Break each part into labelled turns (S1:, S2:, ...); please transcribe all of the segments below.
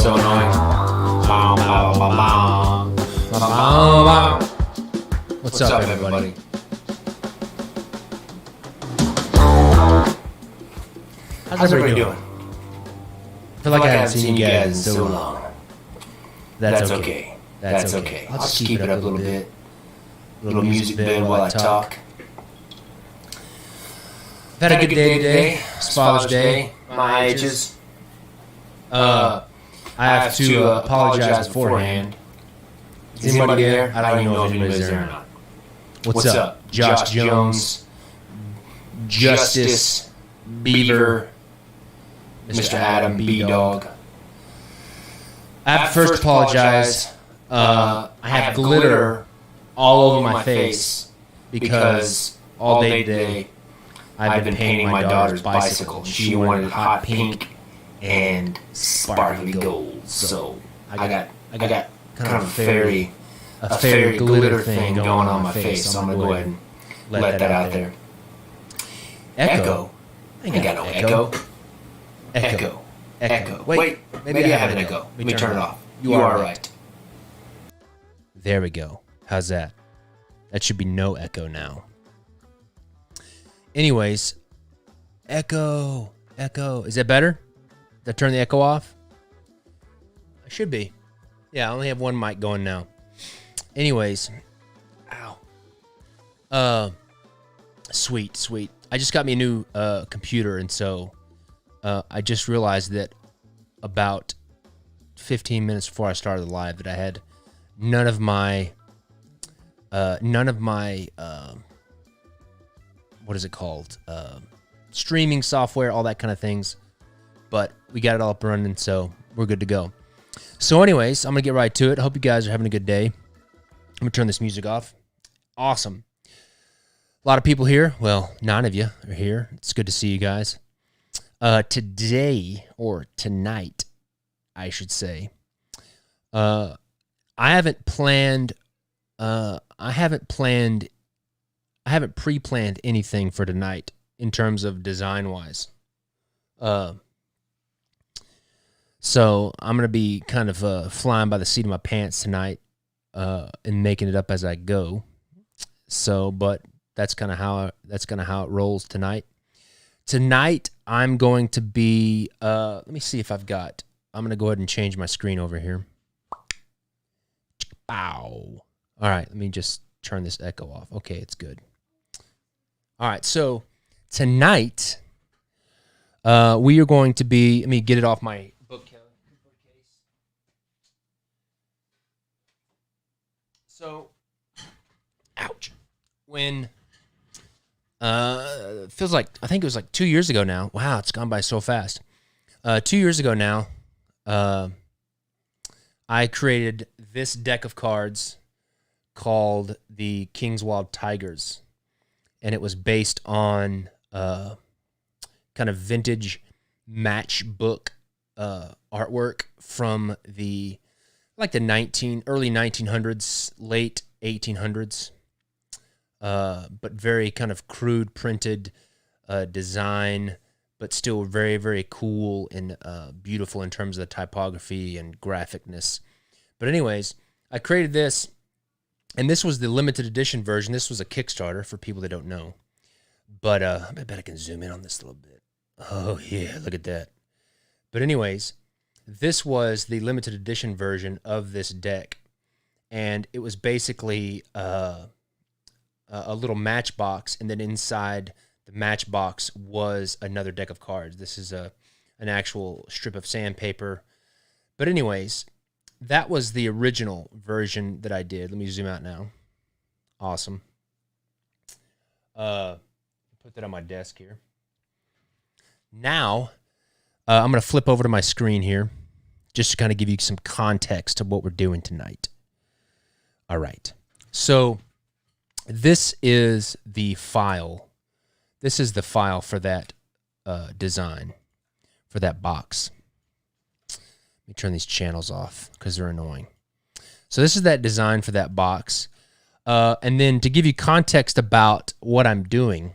S1: so annoying.
S2: What's up, everybody?
S1: How's everybody doing?
S2: I feel like I haven't seen you guys in so long.
S1: That's okay. That's okay. I'll just keep it up a little bit. A little music bed while I talk.
S2: I've had a good day today. It's Father's Day.
S1: My ages.
S2: I have to apologize beforehand. Is anybody there? I don't even know if anybody's there or not. What's up? Josh Jones, Justice Beaver,
S1: Mr. Adam B-Dog.
S2: I have to first apologize. I have glitter all over my face because all day today I've been painting my daughter's bicycle. She wanted it hot pink and sparkly gold. So I got kind of a fairy glitter thing going on my face. So I'm gonna go ahead and let that out there. Echo? I ain't got no echo. Echo. Wait, maybe I have an echo. Let me turn it off. You are right. There we go. How's that? That should be no echo now. Anyways, echo. Is that better? Did I turn the echo off? I should be. Yeah, I only have one mic going now. Anyways. Ow. Sweet. I just got me a new computer, and so I just realized that about 15 minutes before I started the live that I had none of my what is it called? Streaming software, all that kind of things. But we got it all up and running, so we're good to go. So anyways, I'm going to get right to it. I hope you guys are having a good day. I'm going to turn this music off. Awesome. A lot of people here. Well, 9 of you are here. It's good to see you guys. Today, or tonight, I should say, I haven't pre-planned anything for tonight in terms of design-wise. So I'm going to be kind of flying by the seat of my pants tonight and making it up as I go. So, but that's kind of how it rolls tonight. Tonight, I'm going to be, let me see if I'm going to go ahead and change my screen over here. Bow. All right, let me just turn this echo off. Okay, it's good. All right, so tonight, we are going to be, let me get it off my bookcase. So, ouch. When, feels like, I think it was like 2 years ago now. Wow, it's gone by so fast. 2 years ago now, I created this deck of cards called the King's Wild Tigers. And it was based on kind of vintage matchbook artwork from the early 1900s, late 1800s. But very kind of crude printed design, but still very, very cool and beautiful in terms of the typography and graphicness. But anyways, I created this, and this was the limited edition version. This was a Kickstarter for people that don't know. But I bet I can zoom in on this a little bit. Oh, yeah, look at that. But anyways, this was the limited edition version of this deck, and it was basically a little matchbox, and then inside the matchbox was another deck of cards. This is an actual strip of sandpaper. But anyways, that was the original version that I did. Let me zoom out now. Awesome. Put that on my desk here. Now, I'm going to flip over to my screen here just to kind of give you some context to what we're doing tonight. All right. So this is the file. This is the file for that design, for that box. Let me turn these channels off because they're annoying. So this is that design for that box. And then to give you context about what I'm doing,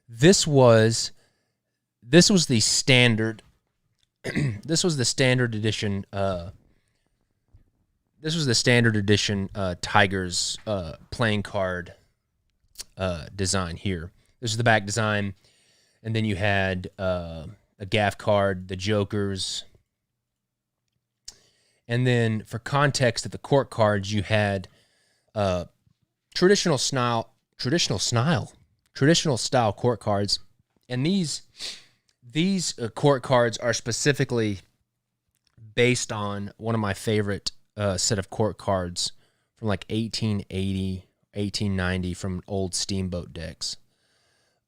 S2: this was the standard this was the standard edition. This was the standard edition Tigers playing card design here. This is the back design, and then you had a gaff card, the Jokers, and then for context of the court cards, you had traditional style court cards, and these court cards are specifically based on one of my favorite set of court cards from like 1880, 1890 from old Steamboat decks.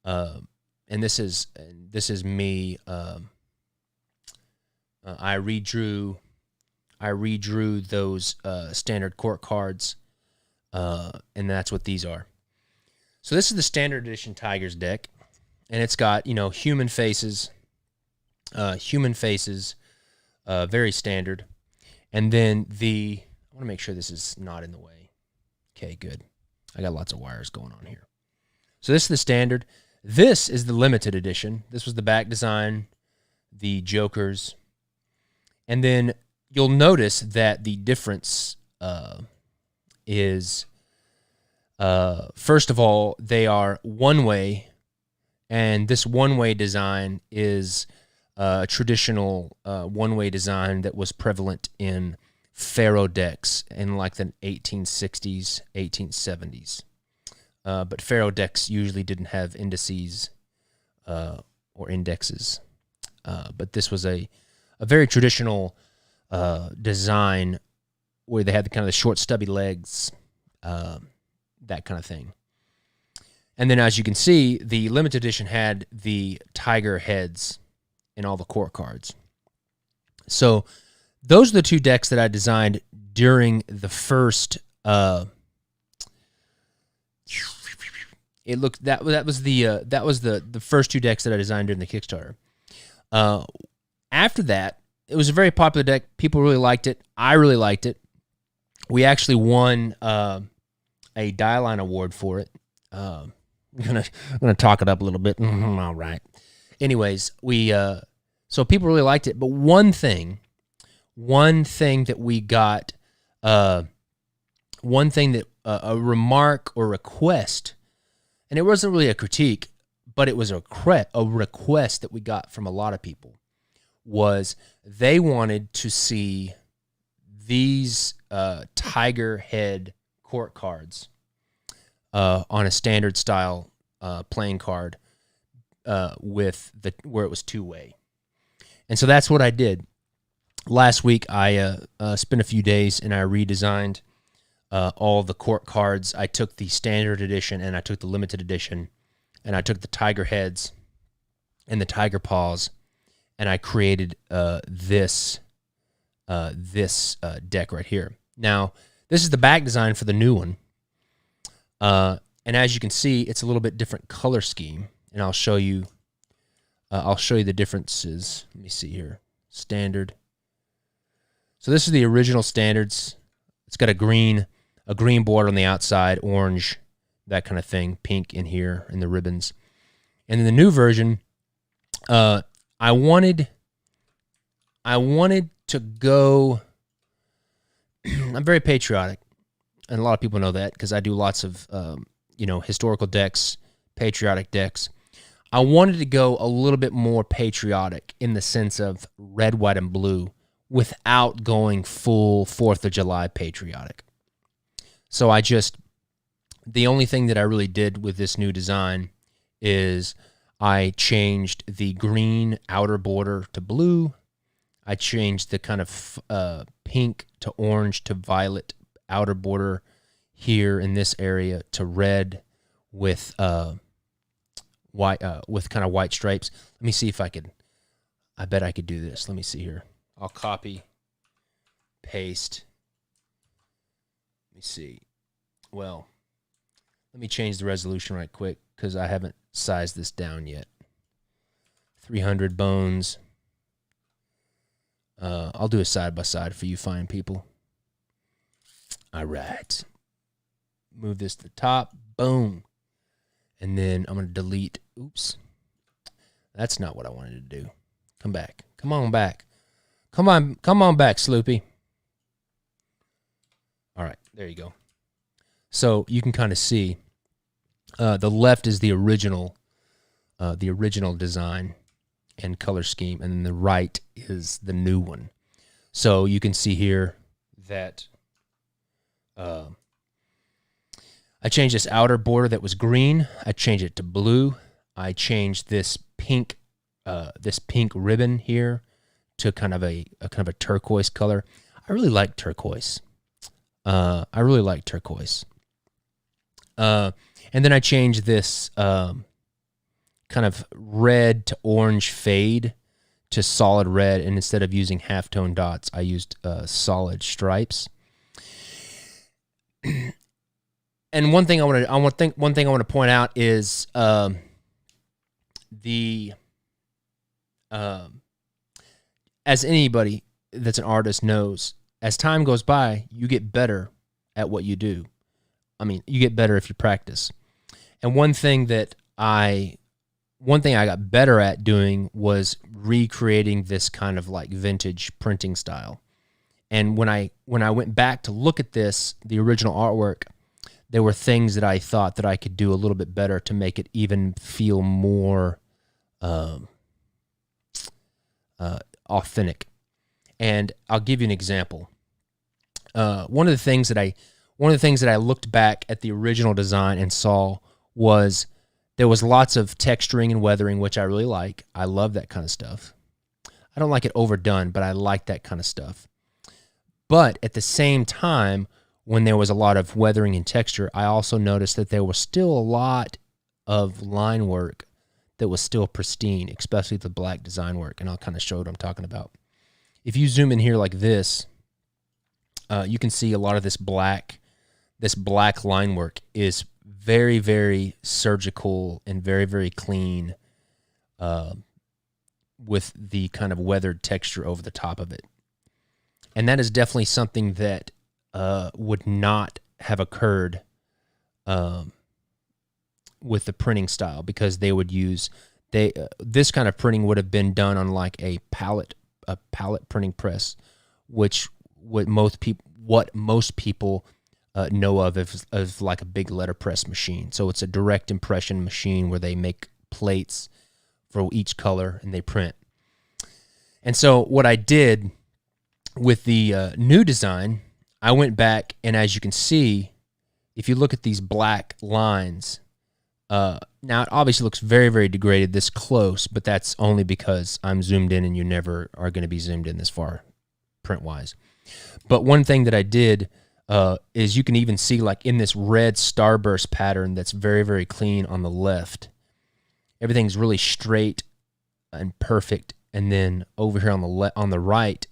S2: And this is me. I redrew those standard court cards, and that's what these are. So this is the standard edition Tigers deck, and it's got, human faces, very standard. And then I want to make sure this is not in the way. Okay, good. I got lots of wires going on here. So this is the standard. This is the limited edition. This was the back design, the Jokers. And then you'll notice that the difference is, first of all, they are one-way, and this one-way design is a traditional one-way design that was prevalent in Pharaoh decks in like the 1860s, 1870s. But Pharaoh decks usually didn't have indices or indexes. But this was a very traditional design where they had the kind of the short, stubby legs, that kind of thing. And then, as you can see, the limited edition had the tiger heads in all the court cards. So those are the two decks that I designed during the first. That was the first two decks that I designed during the Kickstarter. After that, it was a very popular deck. People really liked it. I really liked it. We actually won a Die-Line award for it. I'm gonna talk it up a little bit. All right. Anyways, so people really liked it. But one thing that we got, a remark or request, and it wasn't really a critique, but it was a request that we got from a lot of people, was they wanted to see these tiger head court cards on a standard style playing card where it was two-way. And so that's what I did. Last week I spent a few days and I redesigned all the court cards. I took the standard edition and I took the limited edition, and I took the tiger heads and the tiger paws, and I created this deck right here. Now, this is the back design for the new one. And as you can see, it's a little bit different color scheme, and I'll show you the differences. Let me see here. Standard. So this is the original standards. It's got a green border on the outside, orange, that kind of thing, pink in here in the ribbons. And in the new version, I wanted to go. I'm very patriotic, and a lot of people know that because I do lots of historical decks, patriotic decks. I wanted to go a little bit more patriotic in the sense of red, white, and blue without going full 4th of July patriotic. So the only thing that I really did with this new design is I changed the green outer border to blue. I changed the kind of pink to orange to violet outer border here in this area to red with white with kind of white stripes. Let me see if I could. I bet I could do this. Let me see here. I'll copy, paste. Let me see. Well, let me change the resolution right quick because I haven't sized this down yet. 300 bones. I'll do a side-by-side for you fine people. All right. Move this to the top. Boom. And then I'm going to delete. Oops. That's not what I wanted to do. Come back. Come on back. Come on back, Sloopy. All right, there you go. So you can kind of see the left is the original design and color scheme, and then the right is the new one. So you can see here that I changed this outer border that was green. I changed it to blue. I changed this pink ribbon here to kind of a turquoise color. I really like turquoise. And then I changed this kind of red to orange fade to solid red, and instead of using halftone dots, I used solid stripes. And one thing I want to point out is as anybody that's an artist knows, as time goes by, you get better at what you do. I mean, you get better if you practice. And one thing I got better at doing was recreating this kind of like vintage printing style. And when I went back to look at this, the original artwork, there were things that I thought that I could do a little bit better to make it even feel more authentic. And I'll give you an example. One of the things that I looked back at the original design and saw was there was lots of texturing and weathering, which I really like. I love that kind of stuff. I don't like it overdone, but I like that kind of stuff. But at the same time, when there was a lot of weathering and texture, I also noticed that there was still a lot of line work that was still pristine, especially the black design work. And I'll kind of show what I'm talking about. If you zoom in here like this, you can see a lot of this black line work is very, very surgical and very, very clean with the kind of weathered texture over the top of it. And that is definitely something that would not have occurred with the printing style, because they would use this kind of printing would have been done on like a palette printing press, which what most people know of as like a big letterpress machine. So it's a direct impression machine where they make plates for each color and they print. And so what I did with the new design, I went back, and as you can see, if you look at these black lines, now it obviously looks very, very degraded this close, but that's only because I'm zoomed in and you never are going to be zoomed in this far print-wise. But one thing that I did is you can even see like in this red starburst pattern that's very, very clean on the left, everything's really straight and perfect. And then over here on the right,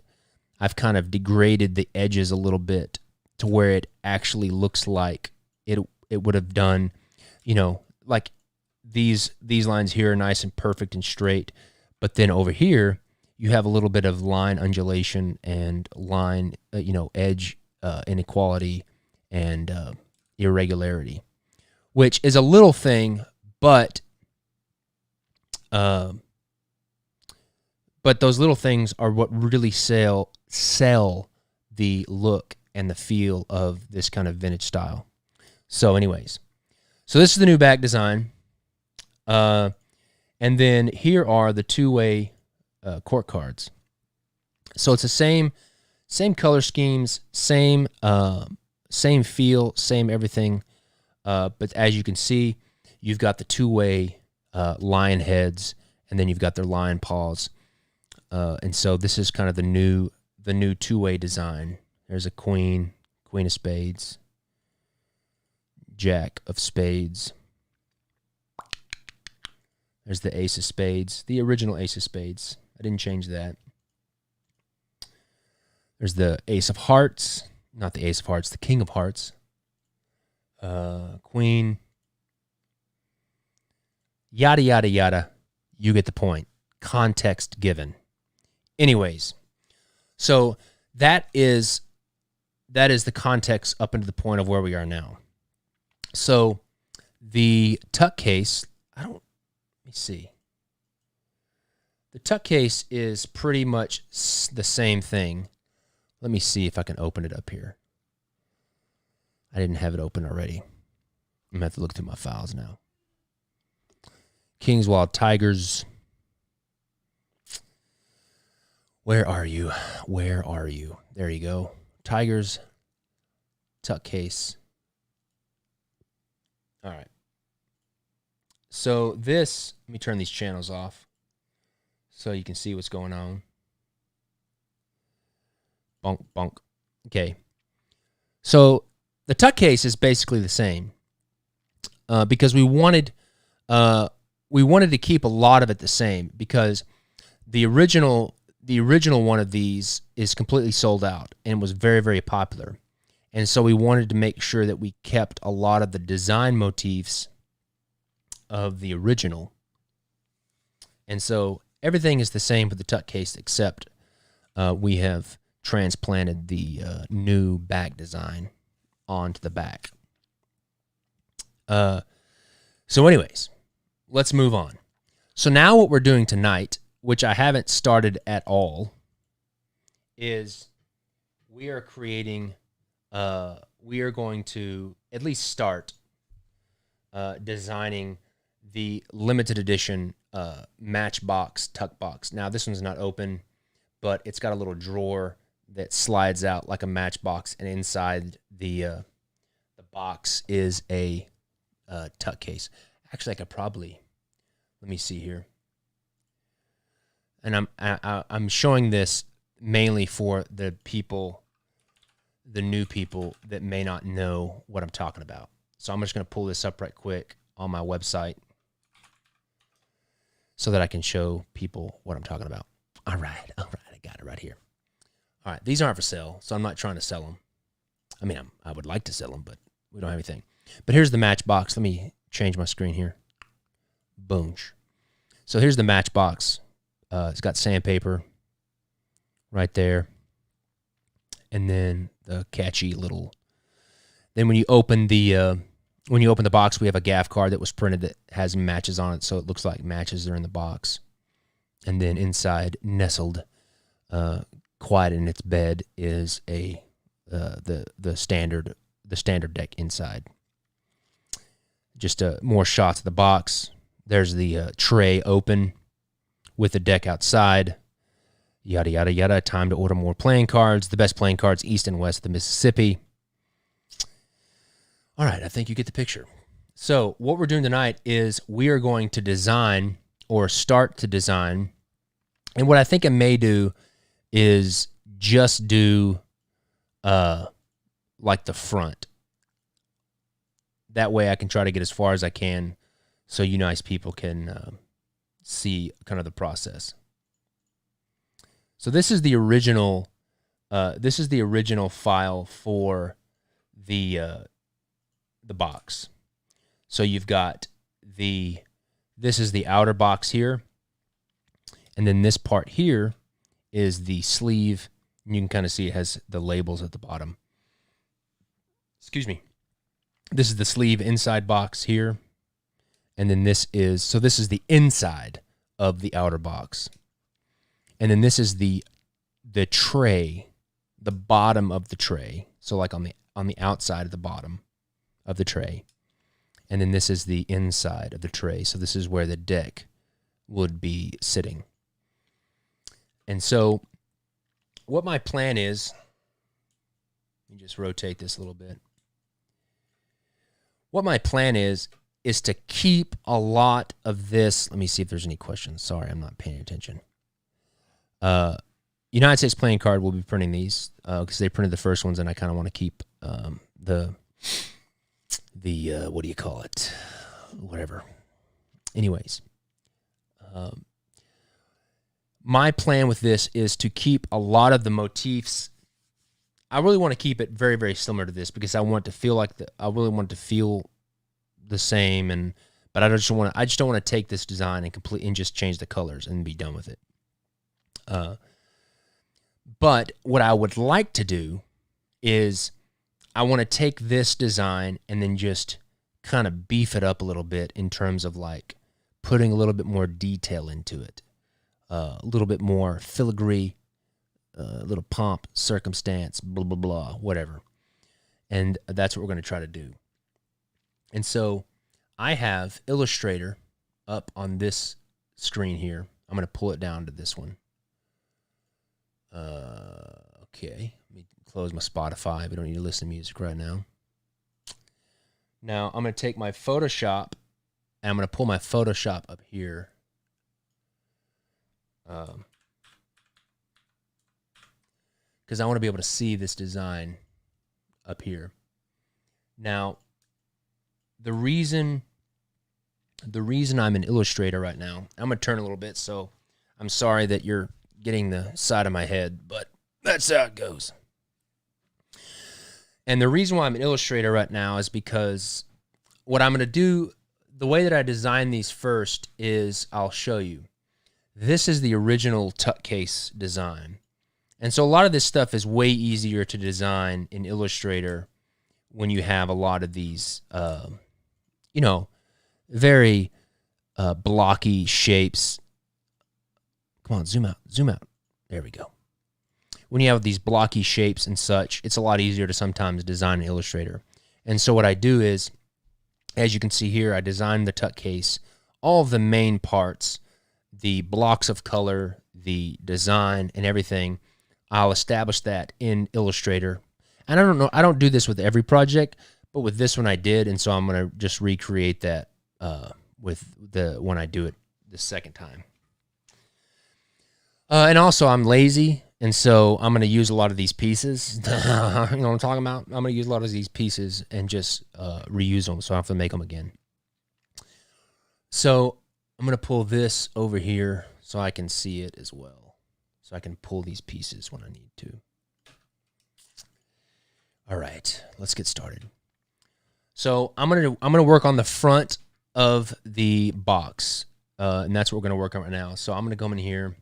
S2: I've kind of degraded the edges a little bit to where it actually looks like it would have done, like these lines here are nice and perfect and straight, but then over here you have a little bit of line undulation and line, edge inequality and irregularity, which is a little thing, but those little things are what really sell the look and the feel of this kind of vintage style. So anyways, so this is the new back design. And then here are the two-way court cards. So it's the same color schemes, same feel, same everything. But as you can see, you've got the two-way lion heads, and then you've got their lion paws. And so this is kind of the new two-way design. There's a queen of spades, jack of spades. There's the ace of spades, the original ace of spades. I didn't change that. There's the ace of hearts, not the ace of hearts, the king of hearts. Queen. Yada, yada, yada. You get the point. Context given. Anyways, so that is the context up into the point of where we are now. So the Tut case, let me see. The Tut Case is pretty much the same thing. Let me see if I can open it up here. I didn't have it open already. I'm going to have to look through my files now. King's Wild Tigers. Where are you? Where are you? There you go. Tigers, Tut Case. All right. So this, let me turn these channels off so you can see what's going on. Bonk, bonk. Okay. So the Tut Case is basically the same because we wanted to keep a lot of it the same because the original one of these is completely sold out and was very, very popular. And so we wanted to make sure that we kept a lot of the design motifs of the original. And so everything is the same for the Tut Case except we have transplanted the new back design onto the back. So anyways, let's move on. So now what we're doing tonight, which I haven't started at all, is we are creating, we are going to at least start designing the limited edition Matchbox tuck box. Now this one's not open, but it's got a little drawer that slides out like a matchbox, and inside the box is a Tut Case. Actually, I could probably, let me see here. And I'm showing this mainly for the people, the new people that may not know what I'm talking about. So I'm just going to pull this up right quick on my website so that I can show people what I'm talking about. All right, I got it right here. All right, these aren't for sale, so I'm not trying to sell them. I mean, I would like to sell them, but we don't have anything. But here's the Matchbox. Let me change my screen here. Boom. So here's the Matchbox. It's got sandpaper right there. And then the catchy little... Then when you open the box, we have a gaff card that was printed that has matches on it, so it looks like matches are in the box. And then inside, nestled, quiet in its bed, is the standard deck inside. Just more shots of the box. There's the tray open with the deck outside. Yada, yada, yada. Time to order more playing cards. The best playing cards east and west of the Mississippi. All right, I think you get the picture. So what we're doing tonight is we are going to design or start to design. And what I think I may do is just do like the front. That way I can try to get as far as I can so you nice people can see kind of the process. So this is the original file for the box. So you've got this is the outer box here, and then this part here is the sleeve. And you can kind of see it has the labels at the bottom. Excuse me. This is the sleeve inside box here, and then this is the inside of the outer box, and then this is the tray, the bottom of the tray. So like on the outside of the bottom of the tray. And then this is the inside of the tray. So this is where the deck would be sitting. And so what my plan is, let me just rotate this a little bit. What my plan is to keep a lot of this. Let me see if there's any questions. Sorry, I'm not paying attention. United States Playing Card will be printing these because they printed the first ones, and I kind of want to keep the what do you call it? Whatever. Anyways, my plan with this is to keep a lot of the motifs. I really want to keep it very, very similar to this because I want it to feel like I really want it to feel the same, but I just don't want to take this design and just change the colors and be done with it. But what I would like to do is I want to take this design and then just kind of beef it up a little bit in terms of like putting a little bit more detail into it. a little bit more filigree, a little pomp, circumstance, blah, blah, blah, whatever. And that's what we're going to try to do. And so I have Illustrator up on this screen here. I'm going to pull it down to this one. Okay, let me close my Spotify. We don't need to listen to music right now. Now I'm going to take my Photoshop and I'm going to pull my Photoshop up here. Because I want to be able to see this design up here. Now, the reason I'm in Illustrator right now, I'm going to turn a little bit, so I'm sorry that you're getting the side of my head, but that's how it goes. And the reason why I'm in Illustrator right now is because what I'm going to do, the way that I design these first is I'll show you. This is the original Tut Case design. And so a lot of this stuff is way easier to design in Illustrator when you have a lot of these, very blocky shapes. Come on, zoom out. There we go. When you have these blocky shapes and such, it's a lot easier to sometimes design in Illustrator. And so what I do is, as you can see here, I designed the Tut Case, all of the main parts, the blocks of color, the design, and everything. I'll establish that in Illustrator. And I don't do this with every project, but with this one I did, and so I'm going to just recreate that when I do it the second time. And also, I'm lazy, and so I'm going to use a lot of these pieces. You know what I'm talking about? I'm going to use a lot of these pieces and just reuse them, so I don't have to make them again. So I'm going to pull this over here so I can see it as well. So I can pull these pieces when I need to. All right, let's get started. So I'm gonna work on the front of the box, and that's what we're gonna work on right now. So I'm gonna come in here.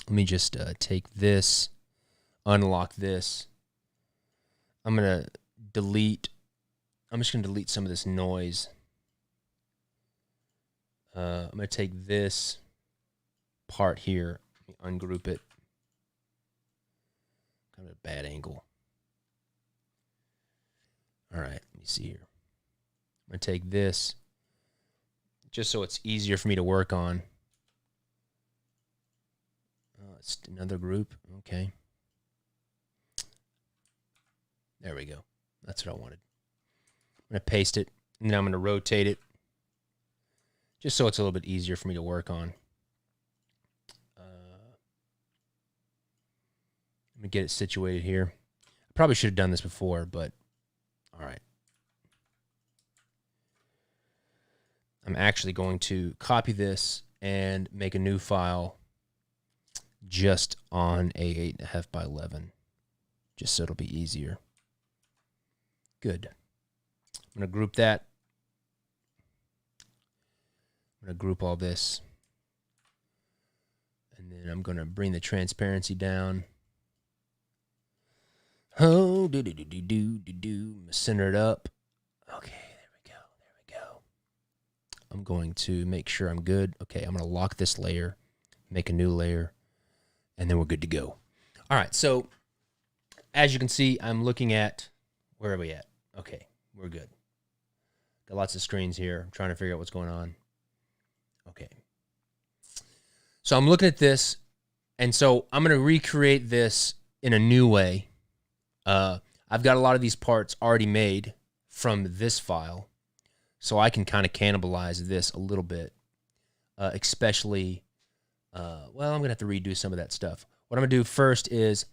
S2: Let me just take this, unlock this. I'm just gonna delete some of this noise. I'm gonna take this part here, ungroup it. Kind of a bad angle. All right, let me see here. I'm going to take this just so it's easier for me to work on. It's another group. Okay. There we go. That's what I wanted. I'm going to paste it, and then I'm going to rotate it just so it's a little bit easier for me to work on. Let me get it situated here. I probably should have done this before, but all right. I'm actually going to copy this and make a new file just on a 8.5 by 11, just so it'll be easier. Good. I'm going to group that. I'm going to group all this. And then I'm going to bring the transparency down. Oh, center it up. Okay, there we go. I'm going to make sure I'm good. Okay, I'm going to lock this layer, make a new layer, and then we're good to go. All right, so as you can see, I'm looking at, where are we at? Okay, we're good. Got lots of screens here. I'm trying to figure out what's going on. Okay. So I'm looking at this, and so I'm going to recreate this in a new way. I've got a lot of these parts already made from this file, so I can kind of cannibalize this a little bit, especially, well, I'm going to have to redo some of that stuff. What I'm going to do first is,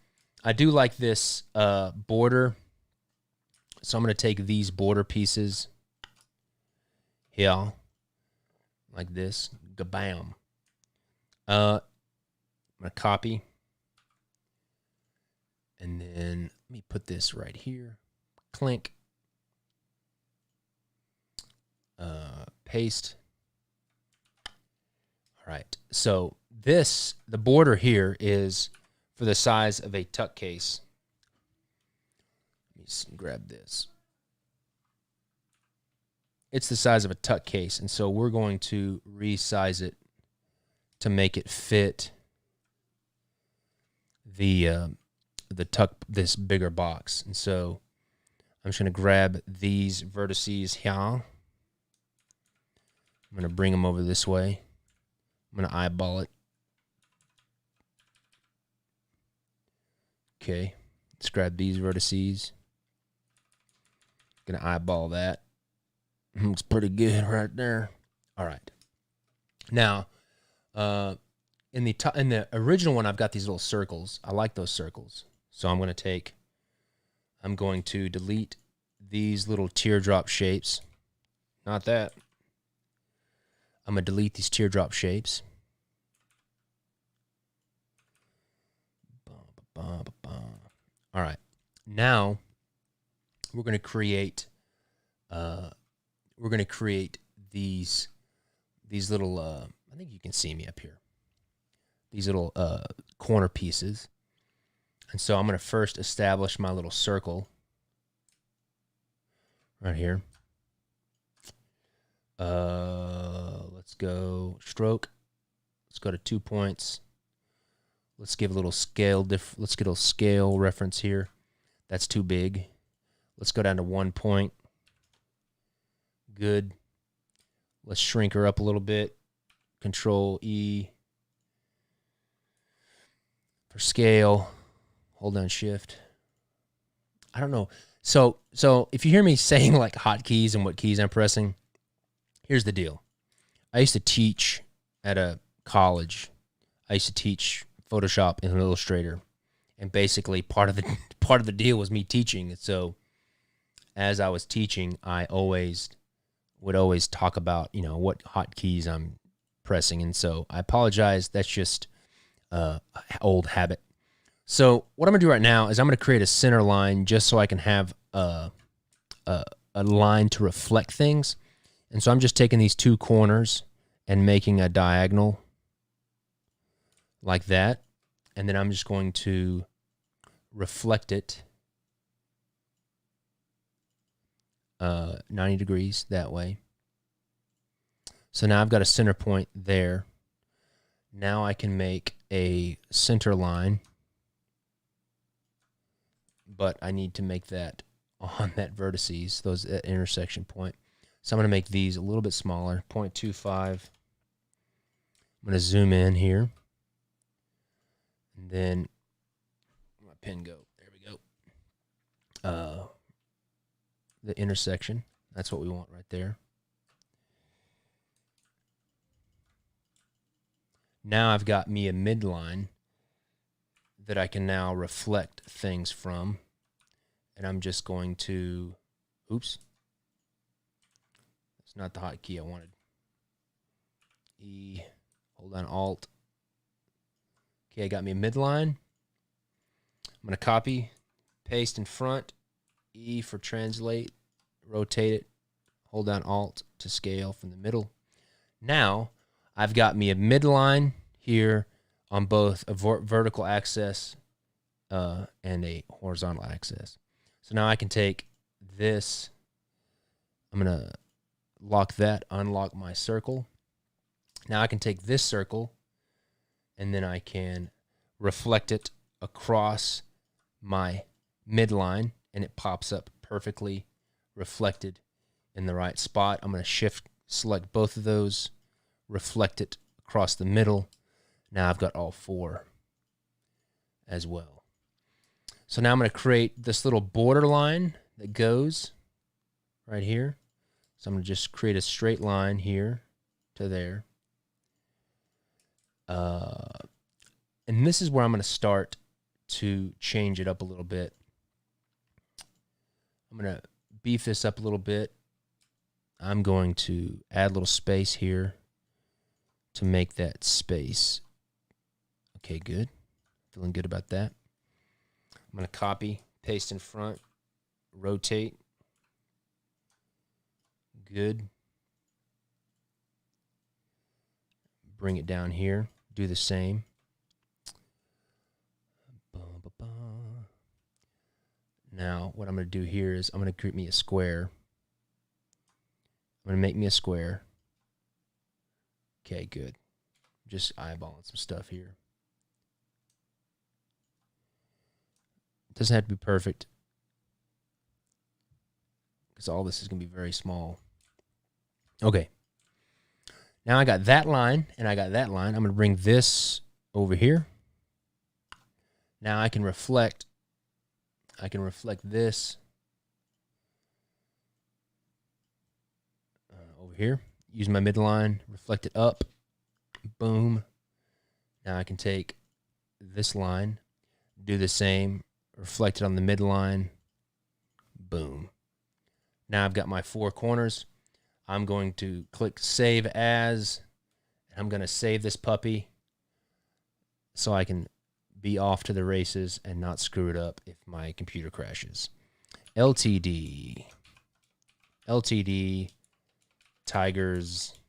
S2: I do like this border, so I'm going to take these border pieces here, like this, gabam. I'm going to copy, and then let me put this right here. Clink. Paste. All right. So the border here is for the size of a Tut Case. Let me grab this. It's the size of a Tut Case, and so we're going to resize it to make it fit this bigger box. And so I'm just going to grab these vertices here. I'm going to bring them over this way. I'm going to eyeball it. Okay, let's grab these vertices. Going to eyeball that. Looks pretty good right there. All right. Now, in the original one, I've got these little circles. I like those circles. So I'm going to delete these little teardrop shapes. Not that. I'm going to delete these teardrop shapes. All right. Now we're going to create these little I think you can see me up here. These little corner pieces. And so I'm going to first establish my little circle right here. Let's go stroke. Let's go to 2 points. Let's give a little scale. Let's get a scale reference here. That's too big. Let's go down to 1 point. Good. Let's shrink her up a little bit. Control E for scale. Hold down Shift. I don't know. So if you hear me saying like hotkeys and what keys I'm pressing, here's the deal. I used to teach at a college. I used to teach Photoshop and Illustrator, and basically part of the deal was me teaching. And so as I was teaching, I would always talk about, what hotkeys I'm pressing. And so I apologize. That's just old habit. So what I'm going to do right now is I'm going to create a center line just so I can have a line to reflect things. And so I'm just taking these two corners and making a diagonal like that. And then I'm just going to reflect it 90 degrees that way. So now I've got a center point there. Now I can make a center line, but I need to make that on that vertices, that intersection point. So I'm going to make these a little bit smaller, 0.25. I'm going to zoom in here. And then where'd my pen go? There we go. The intersection. That's what we want right there. Now I've got me a midline that I can now reflect things from. And I'm just going to, oops. That's not the hotkey I wanted. E, hold on, Alt. Okay, I got me a midline. I'm going to copy, paste in front, E for translate, rotate it, hold down Alt to scale from the middle. Now, I've got me a midline here on both a vertical axis and a horizontal axis. So now I can take this, I'm going to lock that, unlock my circle. Now I can take this circle and then I can reflect it across my midline and it pops up perfectly reflected in the right spot. I'm going to select both of those, reflect it across the middle. Now I've got all four as well. So now I'm going to create this little border line that goes right here. So I'm going to just create a straight line here to there. And this is where I'm going to start to change it up a little bit. I'm going to beef this up a little bit. I'm going to add a little space here to make that space. Okay, good. Feeling good about that. I'm going to copy, paste in front, rotate. Good. Bring it down here. Do the same. Now, what I'm going to do here is I'm going to create me a square. I'm going to make me a square. Okay, good. just eyeballing some stuff here. It doesn't have to be perfect, because all this is going to be very small. Okay. Now I got that line, and I got that line. I'm going to bring this over here. Now I can reflect this over here. Use my midline, reflect it up. Boom. Now I can take this line, do the same, reflect it on the midline. Boom. Now I've got my 4 corners. I'm going to click Save As. I'm going to save this puppy so I can be off to the races and not screw it up if my computer crashes. LTD Tigers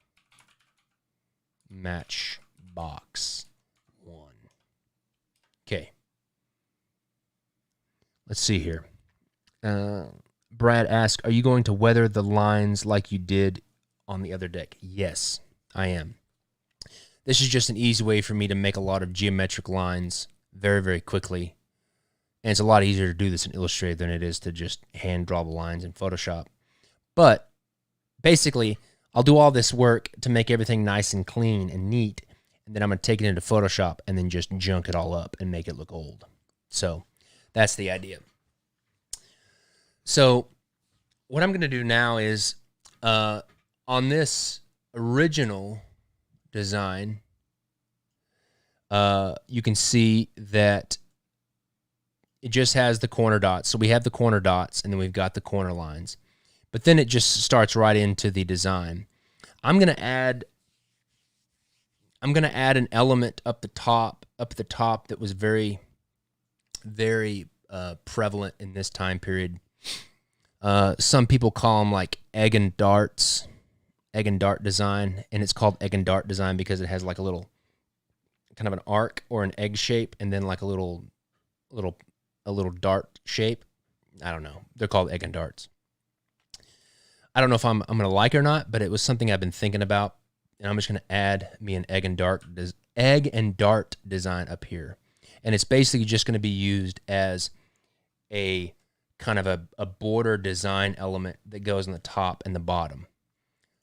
S2: Matchbox 1. Okay. Let's see here. Brad asked, are you going to weather the lines like you did on the other deck? Yes, I am. This is just an easy way for me to make a lot of geometric lines very, very quickly. And it's a lot easier to do this in Illustrator than it is to just hand draw the lines in Photoshop. But basically, I'll do all this work to make everything nice and clean and neat. And then I'm going to take it into Photoshop and then just junk it all up and make it look old. So that's the idea. So what I'm going to do now is on this original design, you can see that it just has the corner dots. So we have the corner dots, and then we've got the corner lines. But then it just starts right into the design. I'm going to add an element up the top that was very, very prevalent in this time period. Some people call them like egg and dart design, and it's called egg and dart design because it has like a little kind of an arc or an egg shape, and then like a little dart shape. I don't know. They're called egg and darts. I don't know if I'm going to like it or not, but it was something I've been thinking about, and I'm just going to add me an egg and dart design up here, and it's basically just going to be used as a kind of a border design element that goes on the top and the bottom.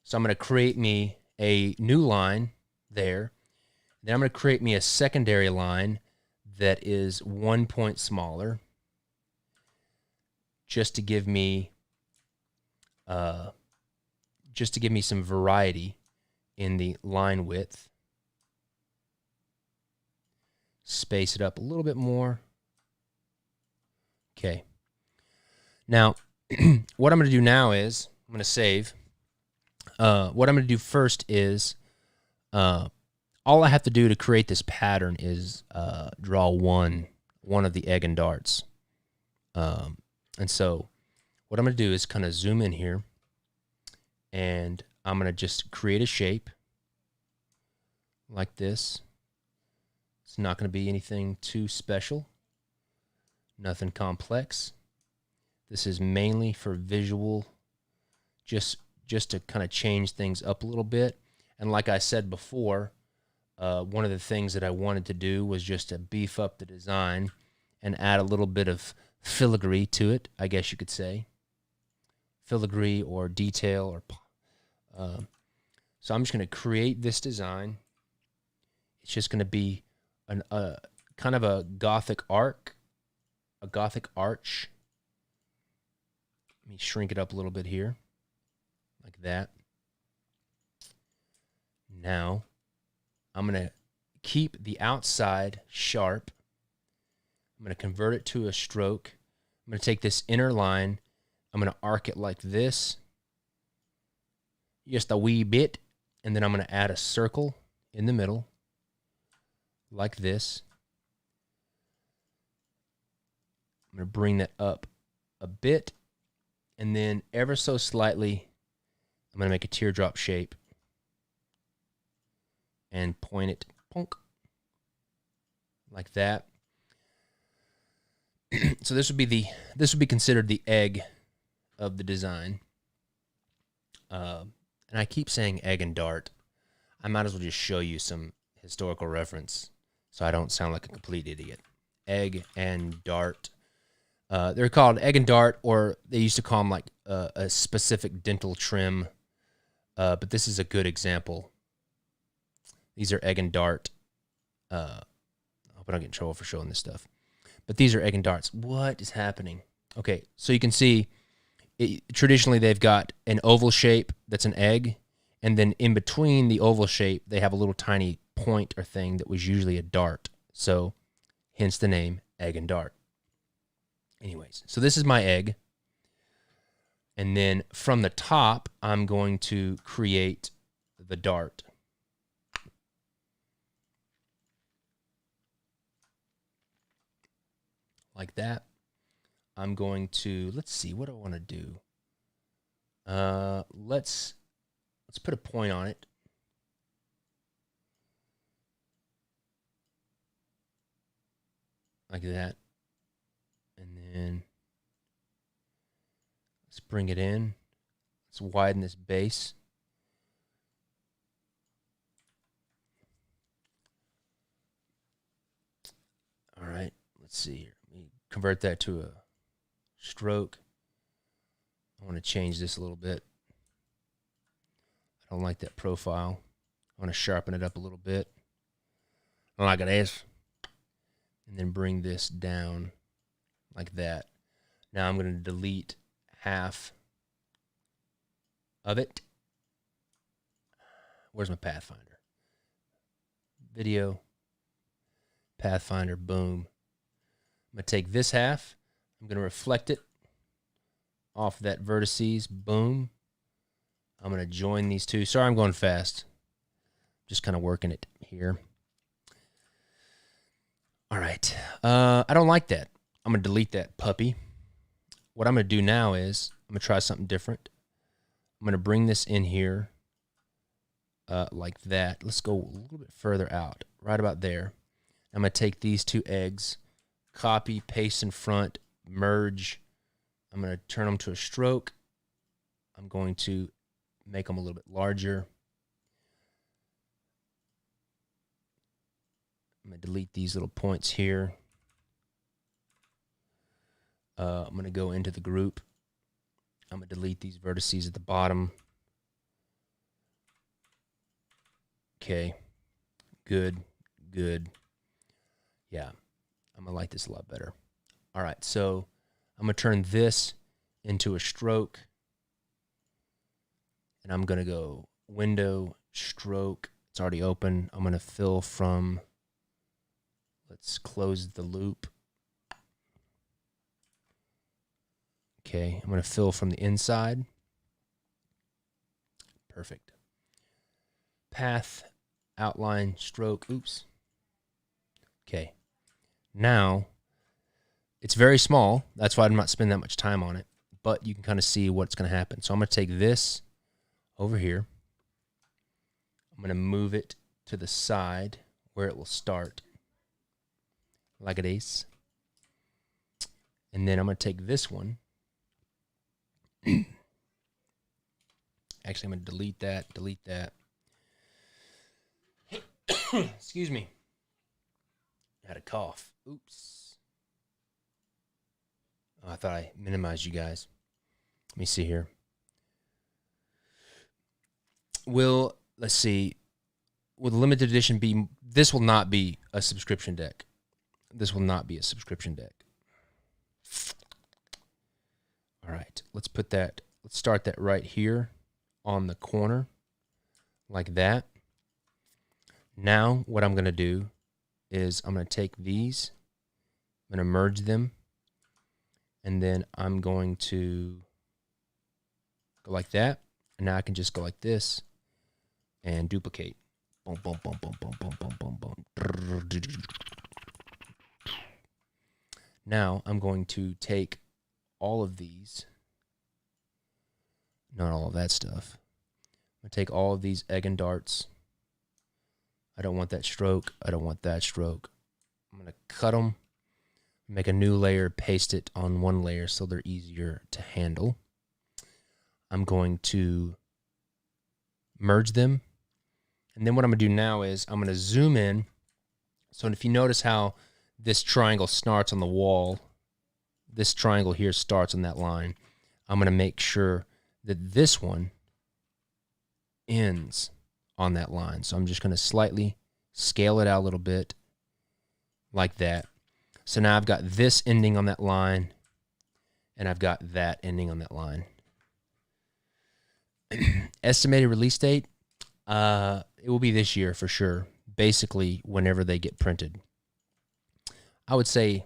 S2: So I'm going to create me a new line there. Then I'm going to create me a secondary line that is 1 point smaller, just to give me some variety in the line width. Space it up a little bit more. Okay. Now, what I'm going to do now is I'm going to save. What I'm going to do first is all I have to do to create this pattern is draw one of the egg and darts. And so what I'm going to do is kind of zoom in here, and I'm going to just create a shape like this. It's not going to be anything too special, nothing complex. This is mainly for visual, just to kind of change things up a little bit. And like I said before, one of the things that I wanted to do was just to beef up the design and add a little bit of filigree to it, I guess you could say. Filigree or detail. So I'm just going to create this design. It's just going to be a kind of a Gothic arch. Let me shrink it up a little bit here, like that. Now, I'm going to keep the outside sharp. I'm going to convert it to a stroke. I'm going to take this inner line. I'm going to arc it like this, just a wee bit, and then I'm going to add a circle in the middle, like this. I'm going to bring that up a bit, and then ever so slightly, I'm going to make a teardrop shape and point it, punk, like that. So this would be considered the egg of the design. And I keep saying egg and dart. I might as well just show you some historical reference so I don't sound like a complete idiot. Egg and dart. They're called egg and dart, or they used to call them like a specific dental trim. But this is a good example. These are egg and dart. I hope I don't get in trouble for showing this stuff. But these are egg and darts. What is happening? Okay, so you can see, traditionally they've got an oval shape that's an egg, and then in between the oval shape, they have a little tiny point or thing that was usually a dart. So hence the name egg and dart. Anyways, so this is my egg. And then from the top, I'm going to create the dart. Like that. I'm going to, let's see, what do I want to do? Let's put a point on it. Like that. And then let's bring it in. Let's widen this base. All right, let's see here. Let me convert that to a stroke. I want to change this a little bit. I don't like that profile. I want to sharpen it up a little bit. I like it as. And then bring this down like that. Now I'm going to delete half of it. Where's my Pathfinder? Video. Pathfinder, boom. I'm going to take this half. I'm going to reflect it off that vertices, boom. I'm going to join these two. Sorry, I'm going fast. Just kind of working it here. All right. I don't like that. I'm going to delete that puppy. What I'm going to do now is I'm going to try something different. I'm going to bring this in here like that. Let's go a little bit further out, right about there. I'm going to take these two eggs, copy, paste in front, merge. I'm going to turn them to a stroke. I'm going to make them a little bit larger. I'm going to delete these little points here. I'm going to go into the group. I'm going to delete these vertices at the bottom. Okay. Good. Good. Yeah. I'm going to like this a lot better. All right. So I'm going to turn this into a stroke. And I'm going to go window, stroke. It's already open. I'm going to fill from, let's close the loop. Okay, I'm going to fill from the inside. Perfect. Path, outline, stroke, oops. Okay, now it's very small. That's why I'm not spending that much time on it, but you can kind of see what's going to happen. So I'm going to take this over here. I'm going to move it to the side where it will start, like it is. And then I'm going to take this one. Actually, I'm going to delete that. Excuse me. I had a cough. Oops. Oh, I thought I minimized you guys. Let me see here. Let's see. Will the limited edition be, this will not be a subscription deck. This will not be a subscription deck. All right, let's start that right here on the corner, like that. Now, what I'm going to do is I'm going to take these, I'm going to merge them, and then I'm going to go like that. And now I can just go like this and duplicate. Boom, boom, boom, boom, boom, boom, boom, boom, boom. Now I'm going to take all of these, not all of that stuff. I'm going to take all of these egg and darts. I don't want that stroke. I don't want that stroke. I'm going to cut them, make a new layer, paste it on one layer so they're easier to handle. I'm going to merge them, And then what I'm going to do now is I'm going to zoom in. So if you notice how this triangle starts on the wall, this triangle here starts on that line, I'm going to make sure that this one ends on that line. So I'm just going to slightly scale it out a little bit like that. So now I've got this ending on that line, and I've got that ending on that line. Estimated release date, it will be this year for sure, basically whenever they get printed. I would say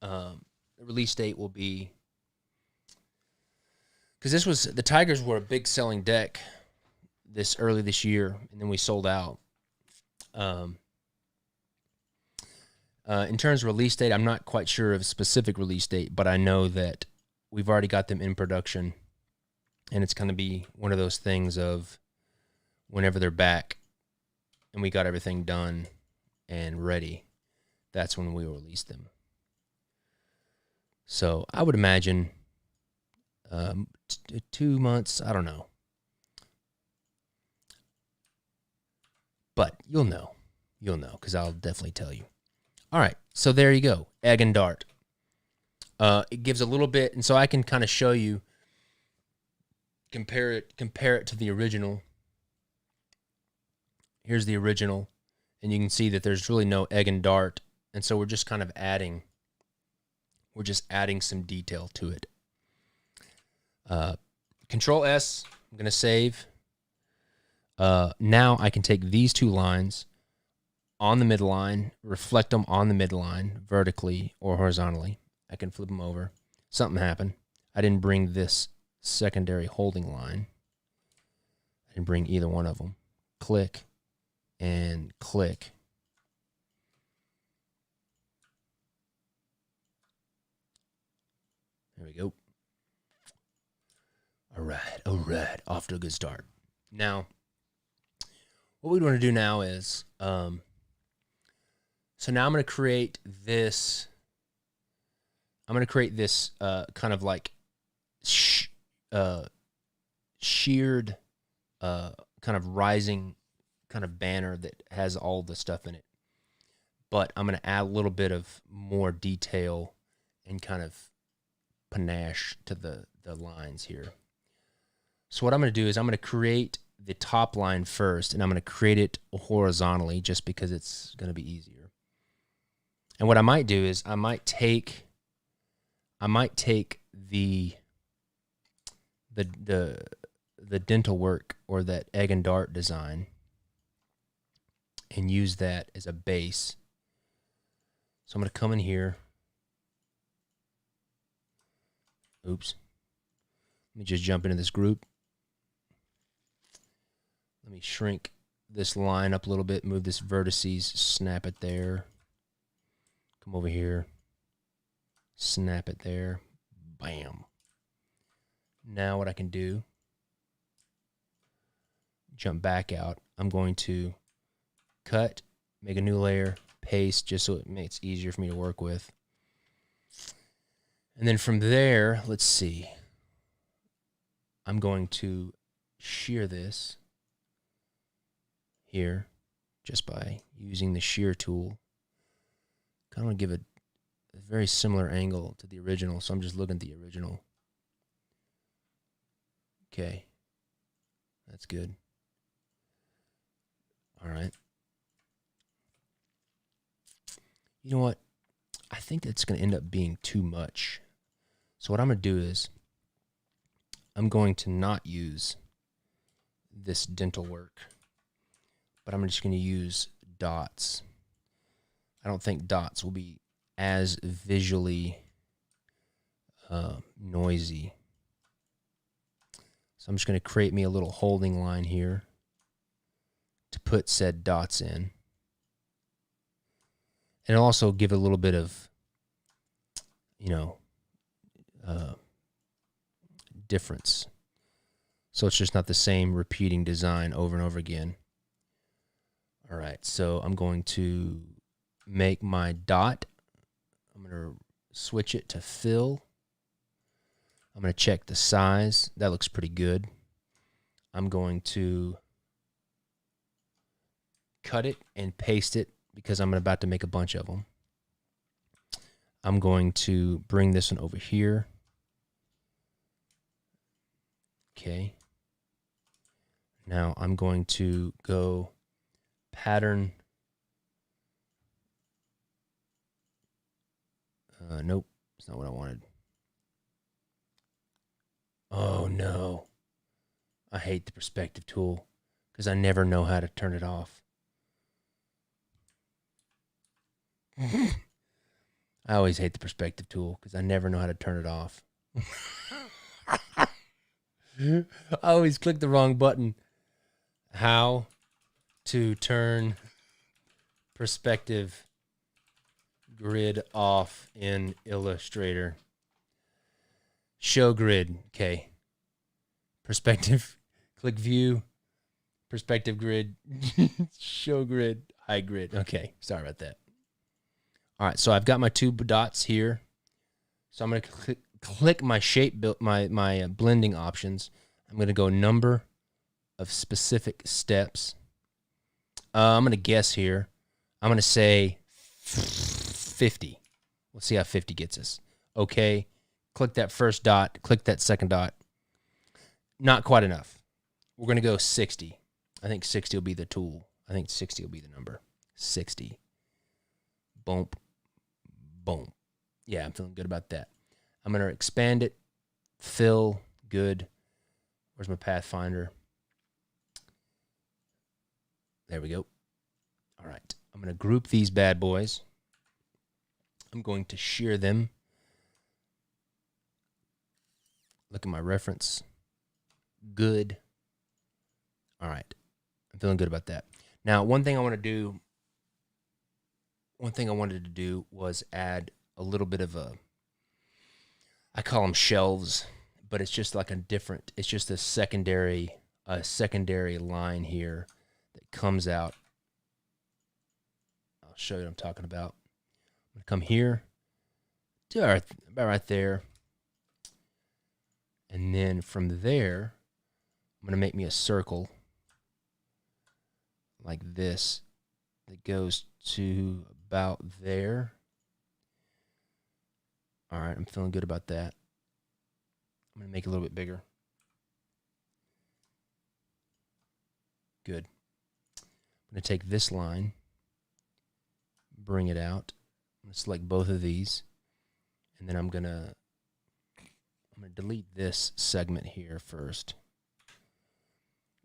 S2: the release date will be, because the Tigers were a big selling deck early this year, and then we sold out. In terms of release date, I'm not quite sure of a specific release date, but I know that we've already got them in production, and it's going to be one of those things of whenever they're back and we got everything done and ready, that's when we will release them. So I would imagine 2 months, I don't know. But you'll know because I'll definitely tell you. All right, so there you go, Egg and Dart. It gives a little bit, and so I can kind of show you, compare it to the original. Here's the original, and you can see that there's really no Egg and Dart, and so we're just kind of adding some detail to it. Control S, I'm going to save. Now I can take these two lines on the midline, reflect them on the midline, vertically or horizontally. I can flip them over. Something happened. I didn't bring this secondary holding line. I didn't bring either one of them. Click and click. There we go. All right. Off to a good start. Now, what we want to do now is, so now I'm going to create this. I'm going to create this kind of like sheared, kind of rising kind of banner that has all the stuff in it. But I'm going to add a little bit of more detail and kind of panache to the lines here. So what I'm going to do is I'm going to create the top line first, and I'm going to create it horizontally just because it's going to be easier. And what I might do is I might take the dental work or that Egg and Dart design and use that as a base. So I'm going to come in here. Oops. Let me just jump into this group. Let me shrink this line up a little bit, move this vertices, snap it there. Come over here, snap it there, bam. Now what I can do, jump back out. I'm going to cut, make a new layer, paste, just so it makes it easier for me to work with. And then from there, let's see. I'm going to shear this here just by using the shear tool. Kind of give it a very similar angle to the original, so I'm just looking at the original. Okay, that's good. All right. You know what? I think that's going to end up being too much. So what I'm going to do is I'm going to not use this dental work, but I'm just going to use dots. I don't think dots will be as visually noisy. So I'm just going to create me a little holding line here to put said dots in. And it'll also give it a little bit of, difference. So it's just not the same repeating design over and over again. All right, so I'm going to make my dot. I'm going to switch it to fill. I'm going to check the size. That looks pretty good. I'm going to cut it and paste it because I'm about to make a bunch of them. I'm going to bring this one over here. Okay. Now I'm going to go pattern. Nope, it's not what I wanted. Oh no. I hate the perspective tool because I never know how to turn it off. I always hate the perspective tool because I never know how to turn it off. I always click the wrong button. How to turn perspective grid off in Illustrator. Show grid. Okay. Perspective. Click view. Perspective grid. Show grid. Hide grid. Okay. Sorry about that. All right. So I've got my two dots here. So I'm going to click my shape build, my blending options. I'm going to go number of specific steps. I'm going to guess here. I'm going to say 50. We'll see how 50 gets us. Okay. Click that first dot. Click that second dot. Not quite enough. We're going to go 60. I think 60 will be the tool. I think 60 will be the number. 60. Boom. Boom. Yeah, I'm feeling good about that. I'm going to expand it. Fill. Good. Where's my Pathfinder? There we go. All right. I'm going to group these bad boys. I'm going to shear them. Look at my reference. Good. All right. I'm feeling good about that. Now, one thing I wanted to do was add a little bit of I call them shelves, but it's just like it's just a secondary line here that comes out. I'll show you what I'm talking about. I'm going to come here, about right there. And then from there, I'm going to make me a circle like this that goes to about there. All right, I'm feeling good about that. I'm going to make it a little bit bigger. Good. I'm going to take this line, bring it out. I'm going to select both of these, and then I'm going to delete this segment here first.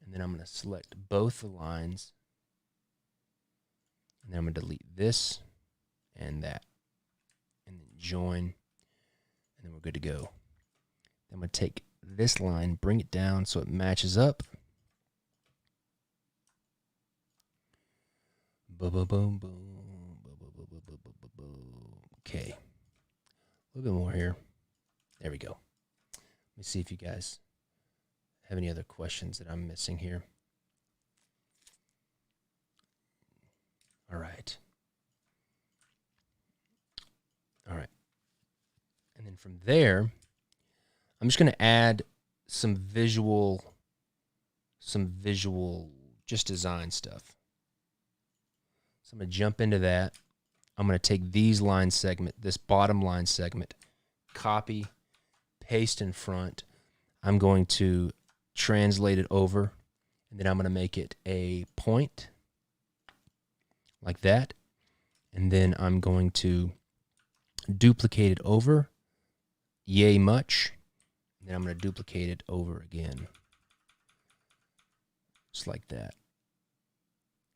S2: And then I'm going to select both the lines. And then I'm going to delete this and that. And then join. And then we're good to go. I'm going to take this line, bring it down so it matches up. Boom, boom, boom, boom. Okay. A little bit more here. There we go. Let me see if you guys have any other questions that I'm missing here. All right. All right. And then from there, I'm just going to add some visual, just design stuff. So I'm going to jump into that. I'm going to take these line segment, this bottom line segment, copy, paste in front. I'm going to translate it over, and then I'm going to make it a point like that. And then I'm going to duplicate it over, yay much. And then I'm going to duplicate it over again. Just like that.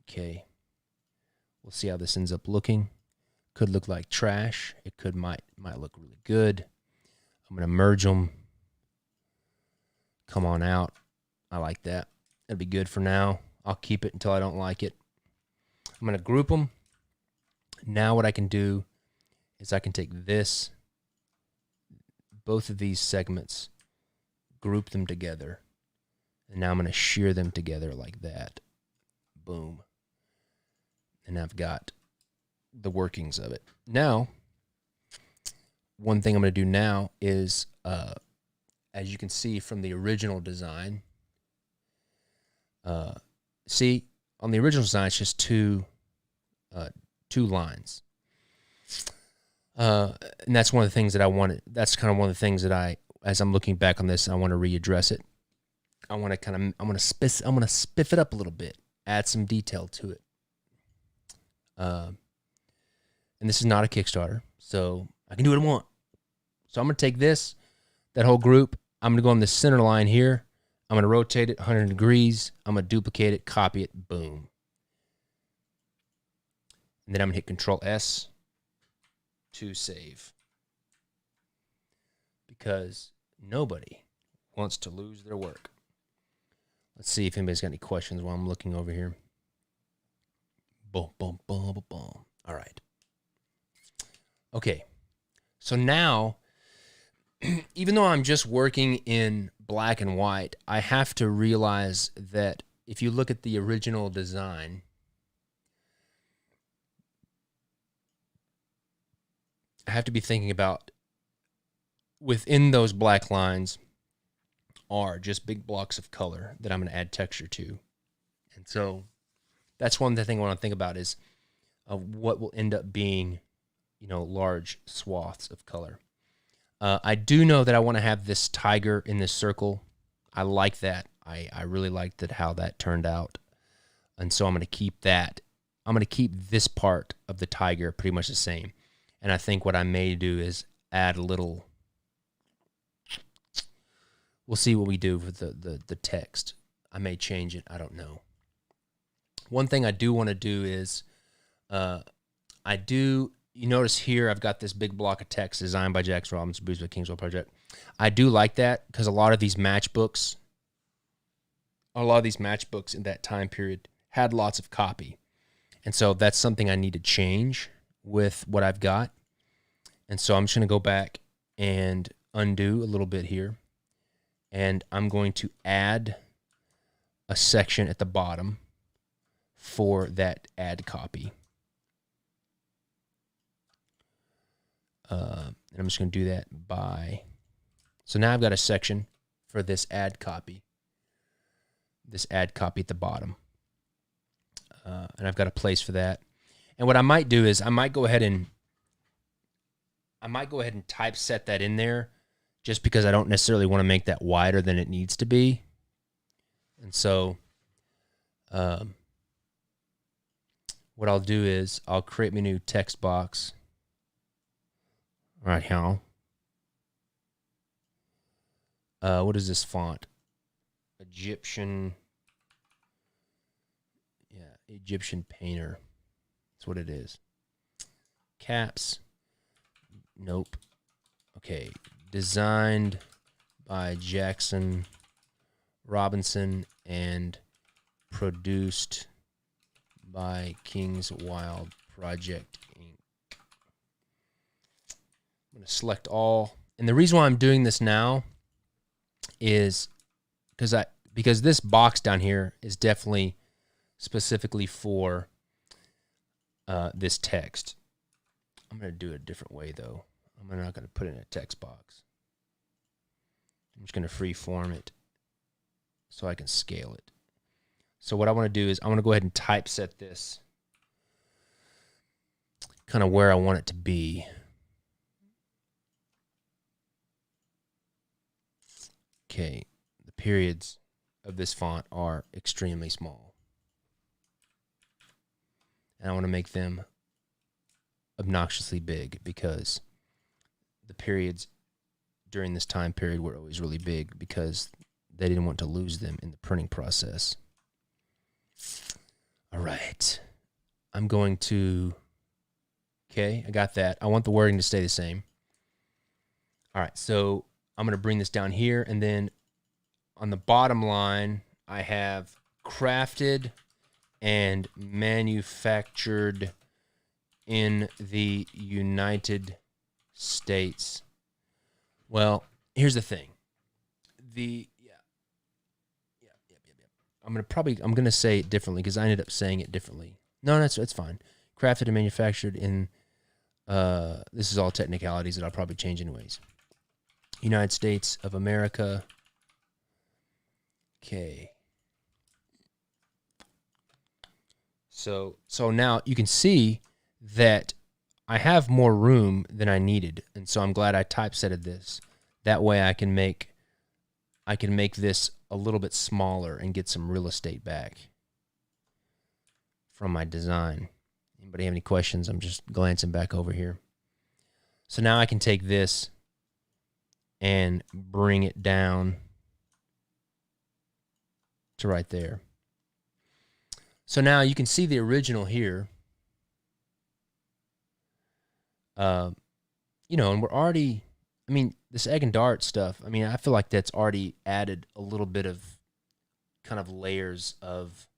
S2: Okay. We'll see how this ends up looking. Could look like trash. It might look really good. I'm going to merge them. Come on out. I like that. That'd be good for now. I'll keep it until I don't like it. I'm going to group them. Now what I can do is I can take this, both of these segments, group them together. And now I'm going to shear them together like that. Boom. And I've got the workings of it. Now, one thing I'm going to do now is, as you can see from the original design, see, on the original design, it's just two lines. And that's one of the things that I wanted. That's kind of one of the things that as I'm looking back on this, I want to readdress it. I want to spiff it up a little bit, add some detail to it. And this is not a Kickstarter, so I can do what I want. So I'm going to take that whole group. I'm going to go on the center line here. I'm going to rotate it 100 degrees. I'm going to duplicate it, copy it, boom. And then I'm going to hit Control-S to save. Because nobody wants to lose their work. Let's see if anybody's got any questions while I'm looking over here. Boom, boom, boom, boom, boom. All right. Okay. So now, even though I'm just working in black and white, I have to realize that if you look at the original design, I have to be thinking about within those black lines are just big blocks of color that I'm going to add texture to. And so that's one thing I want to think about is what will end up being, large swaths of color. I do know that I want to have this tiger in this circle. I like that. I really liked how that turned out. And so I'm going to keep that. I'm going to keep this part of the tiger pretty much the same. And I think what I may do is add a little, we'll see what we do with the text. I may change it. I don't know. One thing I do want to do is, you notice here I've got this big block of text designed by Jackson Robinson, produced by Kingswell Project. I do like that because a lot of these matchbooks in that time period had lots of copy. And so that's something I need to change with what I've got. And so I'm just going to go back and undo a little bit here. And I'm going to add a section at the bottom for that add copy. And I'm just going to do that by... So now I've got a section for this add copy. This add copy at the bottom. And I've got a place for that. And what I might do is I might go ahead and typeset that in there just because I don't necessarily want to make that wider than it needs to be. And so what I'll do is I'll create my new text box right here. What is this font? Egyptian Painter. That's what it is. Caps. Nope. Okay. Designed by Jackson Robinson and produced by King's Wild Project Inc. I'm going to select all. And the reason why I'm doing this now is because this box down here is definitely specifically for this text. I'm going to do it a different way, though. I'm not going to put it in a text box. I'm just going to freeform it so I can scale it. So what I want to do is I want to go ahead and typeset this kind of where I want it to be. Okay, the periods of this font are extremely small. And I want to make them obnoxiously big because the periods during this time period were always really big because they didn't want to lose them in the printing process. All right. I'm going to... Okay, I got that. I want the wording to stay the same. All right, so I'm going to bring this down here, and then on the bottom line, I have crafted and manufactured in the United States. Well, here's the thing. I'm gonna say it differently because I ended up saying it differently. No, that's fine. Crafted and manufactured in. This is all technicalities that I'll probably change anyways. United States of America. Okay. So now you can see that I have more room than I needed, and so I'm glad I typesetted this. That way I can make this a little bit smaller and get some real estate back from my design. Anybody have any questions? I'm just glancing back over here. So now I can take this and bring it down to right there. So now you can see the original here. You know, and we're already, I mean, this egg and dart stuff, I mean, I feel like that's already added a little bit of kind of layers of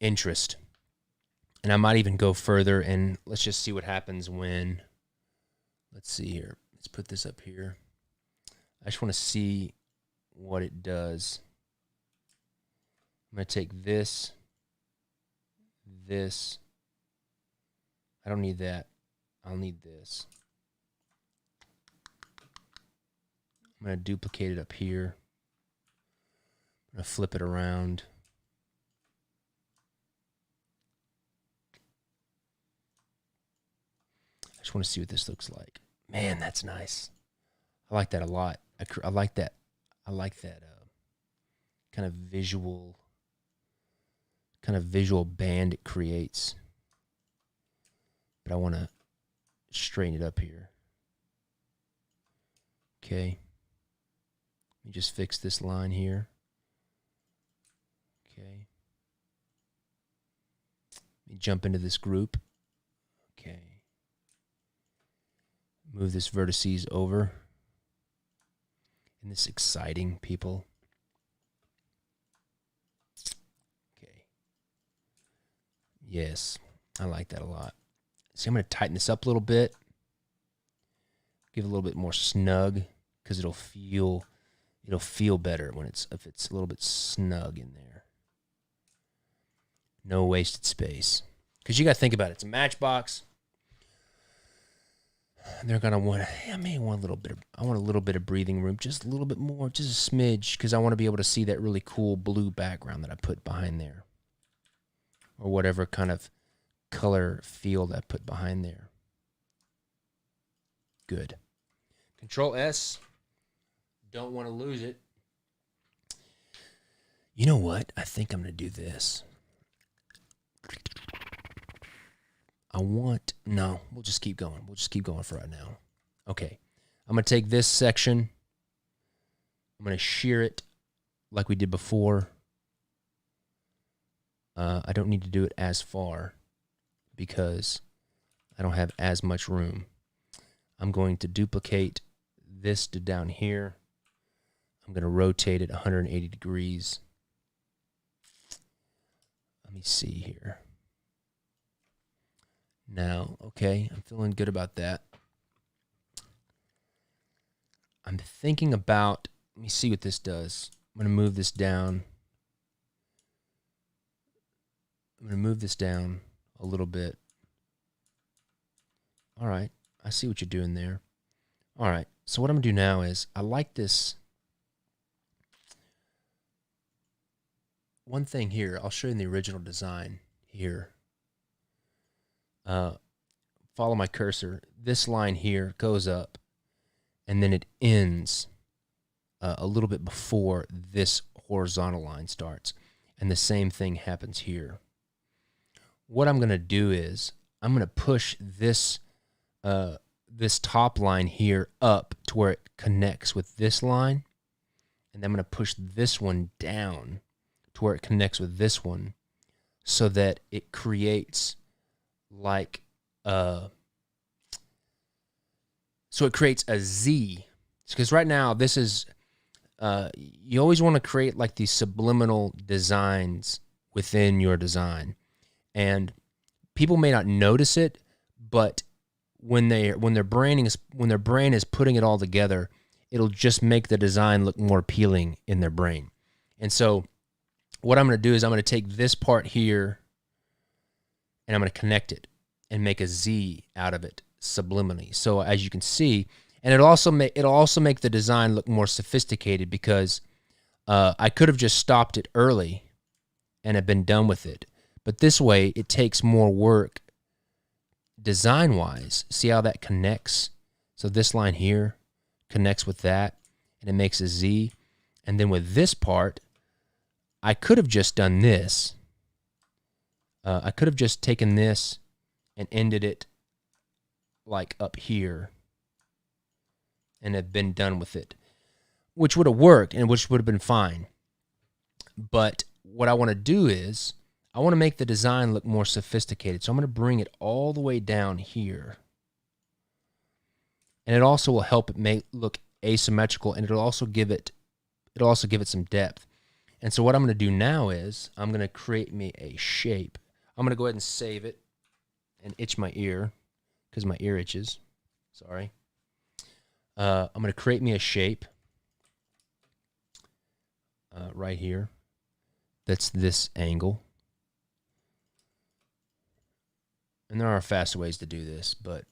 S2: interest. And I might even go further, and let's just see what happens when, let's see here. Let's put this up here. I just want to see what it does. I'm going to take this. I don't need that. I'll need this. I'm going to duplicate it up here. I'm going to flip it around. I just want to see what this looks like. Man, that's nice. I like that a lot. I like that. I like that kind of visual band it creates. But I want to straighten it up here. Okay. Let me just fix this line here. Okay. Let me jump into this group. Okay. Move this vertices over. Isn't this exciting, people? Okay. Yes, I like that a lot. See, I'm going to tighten this up a little bit. Give it a little bit more snug, because it'll feel better when if it's a little bit snug in there. No wasted space. Because you got to think about it. It's a Matchbox. They're going to want, I want a little bit of breathing room, just a little bit more, just a smidge, because I want to be able to see that really cool blue background that I put behind there. Or whatever kind of color field I put behind there. Good. Control S. Don't want to lose it. You know what? I think I'm going to do this. No, we'll just keep going. We'll just keep going for right now. Okay. I'm going to take this section. I'm going to shear it like we did before. I don't need to do it as far because I don't have as much room. I'm going to duplicate this to down here. I'm going to rotate it 180 degrees. Let me see here. Now, okay, I'm feeling good about that. I'm thinking about, let me see what this does. I'm going to move this down. I'm going to move this down a little bit. All right, I see what you're doing there. All right, so what I'm going to do now is, I like this. One thing here, I'll show you in the original design here. Follow my cursor. This line here goes up, and then it ends a little bit before this horizontal line starts. And the same thing happens here. What I'm going to do is, I'm going to push this this top line here up to where it connects with this line. And then I'm going to push this one down to where it connects with this one, so that it creates like so it creates a Z. Because right now this is you always want to create like these subliminal designs within your design, and people may not notice it, but when their brain is putting it all together, it'll just make the design look more appealing in their brain. And so what I'm going to do is, I'm going to take this part here and I'm going to connect it and make a Z out of it subliminally. So as you can see, and it'll also make the design look more sophisticated, because I could have just stopped it early and have been done with it. But this way, it takes more work design-wise. See how that connects? So this line here connects with that, and it makes a Z. And then with this part, I could have just done this. I could have just taken this and ended it like up here and have been done with it, which would have worked and which would have been fine. But what I want to do is I want to make the design look more sophisticated. So I'm going to bring it all the way down here. And it also will help it look asymmetrical, and it'll also give it some depth. And so what I'm going to do now is I'm going to create me a shape. I'm going to go ahead and save it and itch my ear because my ear itches. Sorry. I'm going to create me a shape right here. That's this angle. And there are faster ways to do this, but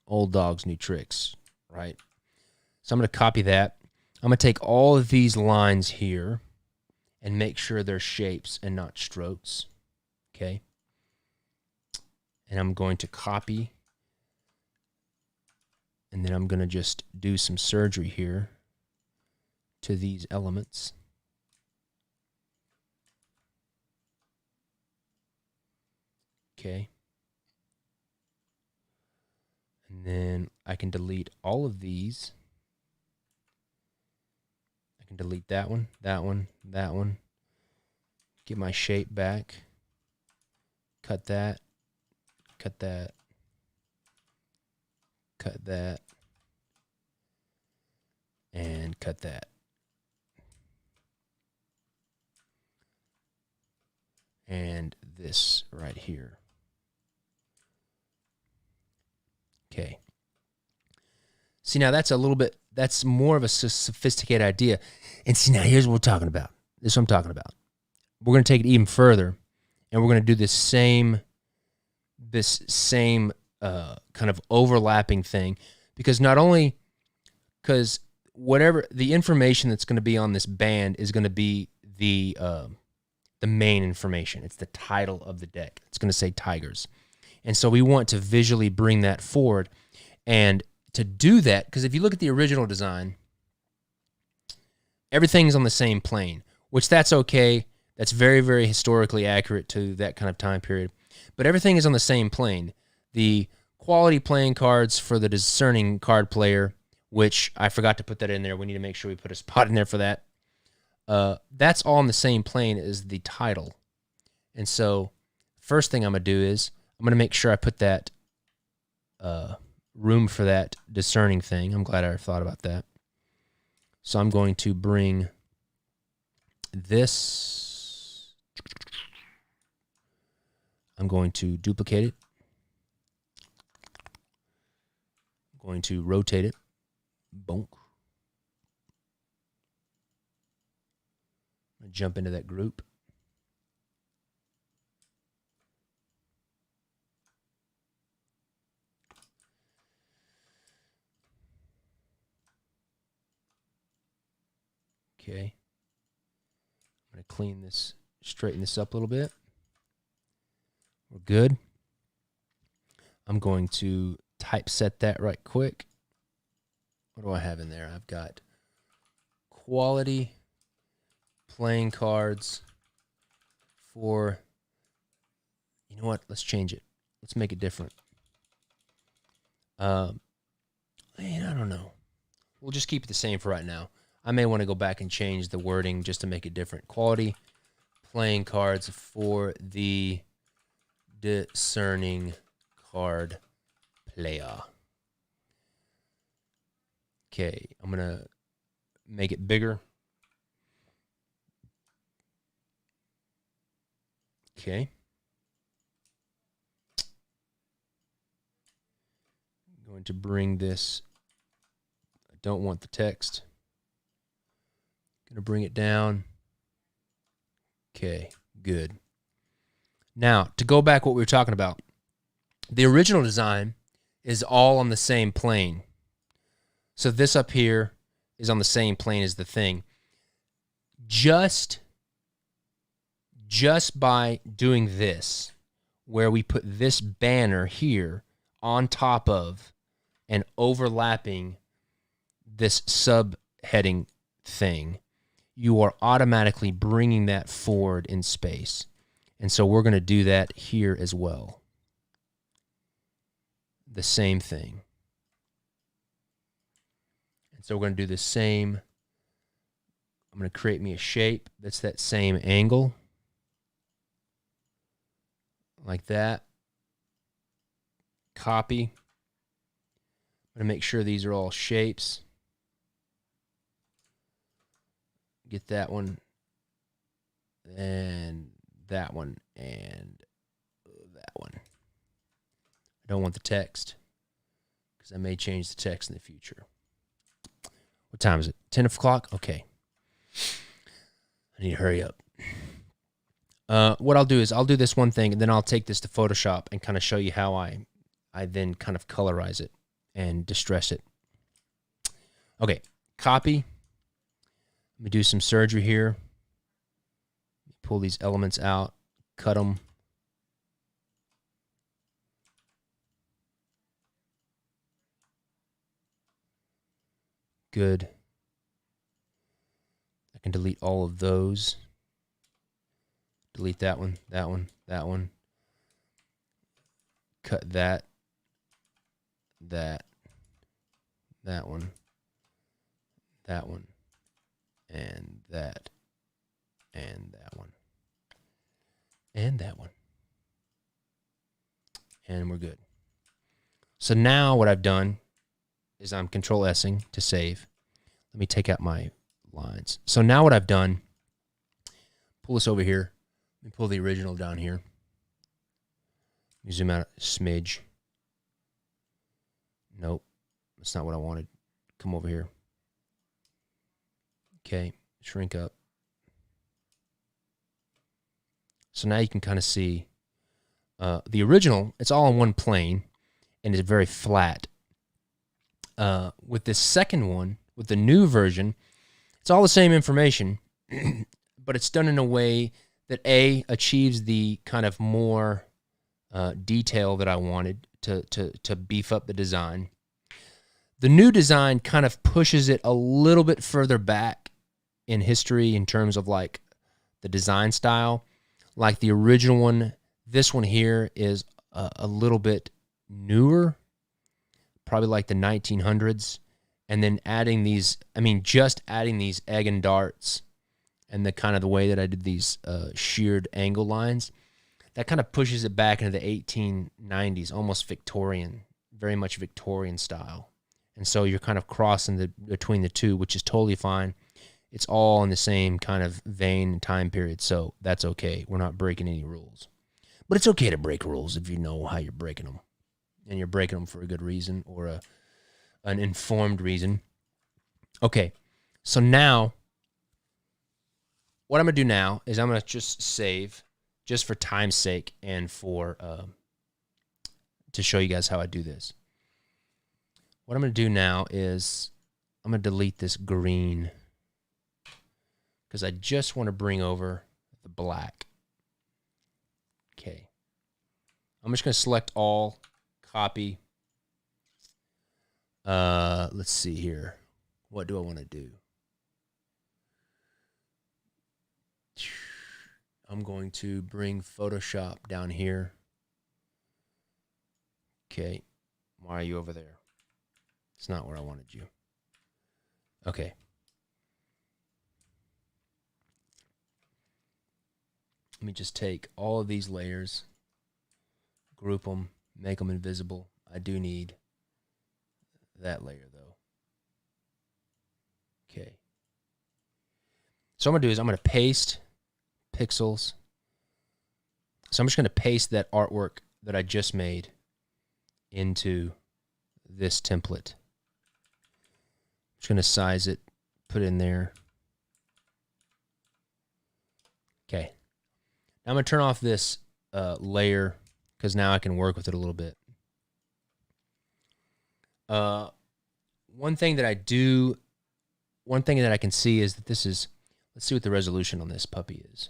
S2: old dogs, new tricks, right? So I'm going to copy that. I'm going to take all of these lines here and make sure they're shapes and not strokes. Okay. And I'm going to copy. And then I'm going to just do some surgery here to these elements. Okay. And then I can delete all of these. I can delete that one, that one, that one. Get my shape back. Cut that. Cut that. Cut that. And cut that. And this right here. Okay. See, now that's that's more of a sophisticated idea. And see, now here's what we're talking about. This is what I'm talking about. We're going to take it even further, and we're going to do this same kind of overlapping thing, because whatever the information that's going to be on this band is going to be the main information. It's the title of the deck. It's going to say Tigers. And so we want to visually bring that forward. And to do that, because if you look at the original design, everything's on the same plane, which that's okay. That's very, very historically accurate to that kind of time period. But everything is on the same plane. The quality playing cards for the discerning card player, which I forgot to put that in there. We need to make sure we put a spot in there for that. That's all on the same plane as the title. And so first thing I'm going to do is I'm going to make sure I put that room for that discerning thing. I'm glad I thought about that. So I'm going to bring this. I'm going to duplicate it. I'm going to rotate it. Bonk. I'm going to jump into that group. Okay. I'm going to clean this, straighten this up a little bit. We're good. I'm going to typeset that right quick. What do I have in there? I've got quality playing cards for, you know what? Let's change it. Let's make it different. I don't know. We'll just keep it the same for right now. I may want to go back and change the wording just to make it different. Quality playing cards for the discerning card player. Okay, I'm going to make it bigger. Okay. I'm going to bring this. I don't want the text. Going to bring it down. Okay, good. Now, to go back what we were talking about, the original design is all on the same plane. So this up here is on the same plane as the thing. Just just by doing this, where we put this banner here on top of and overlapping this subheading thing, you are automatically bringing that forward in space. And so we're going to do that here as well. The same thing. And so we're going to do the same. I'm going to create me a shape that's that same angle. Like that. Copy. I'm going to make sure these are all shapes. Get that one, and that one, and that one. I don't want the text because I may change the text in the future. What time is it? 10 o'clock? Okay. I need to hurry up. What I'll do is I'll do this one thing, and then I'll take this to Photoshop and kind of show you how I then kind of colorize it and distress it. Okay, copy. Let me do some surgery here. Pull these elements out, cut them. Good. I can delete all of those. Delete that one, that one, that one. Cut that, that one, that one. And that one, and that one, and we're good. So now what I've done is I'm Control-S-ing to save. Let me take out my lines. So now what I've done, pull this over here. Let me pull the original down here. Let me zoom out a smidge. Nope, that's not what I wanted. Come over here. Okay, shrink up. So now you can kind of see the original, it's all on one plane, and it's very flat. With this second one, with the new version, it's all the same information, but it's done in a way that A, achieves the kind of more detail that I wanted to beef up the design. The new design kind of pushes it a little bit further back in history in terms of like the design style. Like the original one, this one here is a little bit newer, probably like the 1900s. And then adding these, just adding these egg and darts and the kind of the way that I did these sheared angle lines, that kind of pushes it back into the 1890s, almost Victorian, very much Victorian style. And so you're kind of crossing between the two, which is totally fine. It's all in the same kind of vein and time period, so that's okay. We're not breaking any rules. But it's okay to break rules if you know how you're breaking them. And you're breaking them for a good reason or an informed reason. Okay, so now, what I'm going to do now is I'm going to just save, just for time's sake and for to show you guys how I do this. What I'm going to do now is I'm going to delete this green because I just want to bring over the black. Okay. I'm just going to select all, copy. Let's see here. What do I want to do? I'm going to bring Photoshop down here. Okay. Why are you over there? It's not where I wanted you. Okay. Let me just take all of these layers, group them, make them invisible. I do need that layer though. Okay. So what I'm going to do is I'm going to paste pixels. So I'm just going to paste that artwork that I just made into this template. I'm just going to size it, put it in there. Okay. Now I'm going to turn off this layer because now I can work with it a little bit. One thing that I can see is that this is, let's see what the resolution on this puppy is.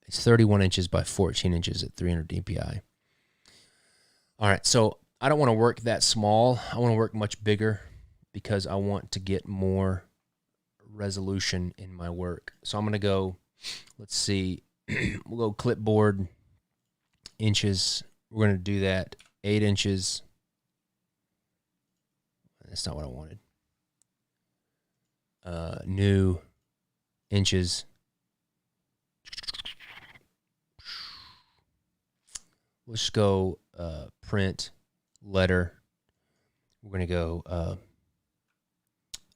S2: It's 31 inches by 14 inches at 300 dpi. All right, so I don't want to work that small. I want to work much bigger because I want to get more resolution in my work. So I'm going to go, let's see, we'll go clipboard inches. We're going to do that 8 inches. That's not what I wanted. New inches. Let's just go print letter. We're going to go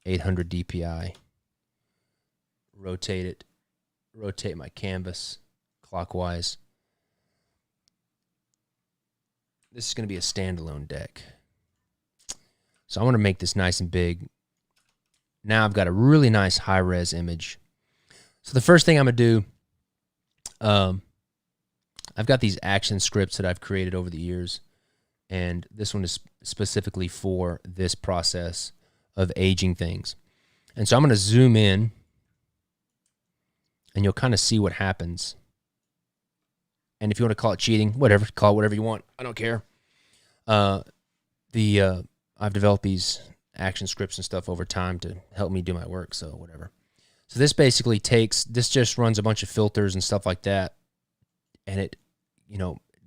S2: 800 dpi. Rotate it. Rotate my canvas clockwise. This is going to be a standalone deck. So I want to make this nice and big. Now I've got a really nice high-res image. So the first thing I'm going to do, I've got these action scripts that I've created over the years, and this one is specifically for this process of aging things. And so I'm going to zoom in, and you'll kind of see what happens. And if you want to call it cheating, whatever, call it whatever you want. I don't care. I've developed these action scripts and stuff over time to help me do my work, so whatever. So this basically this just runs a bunch of filters and stuff like that, and it,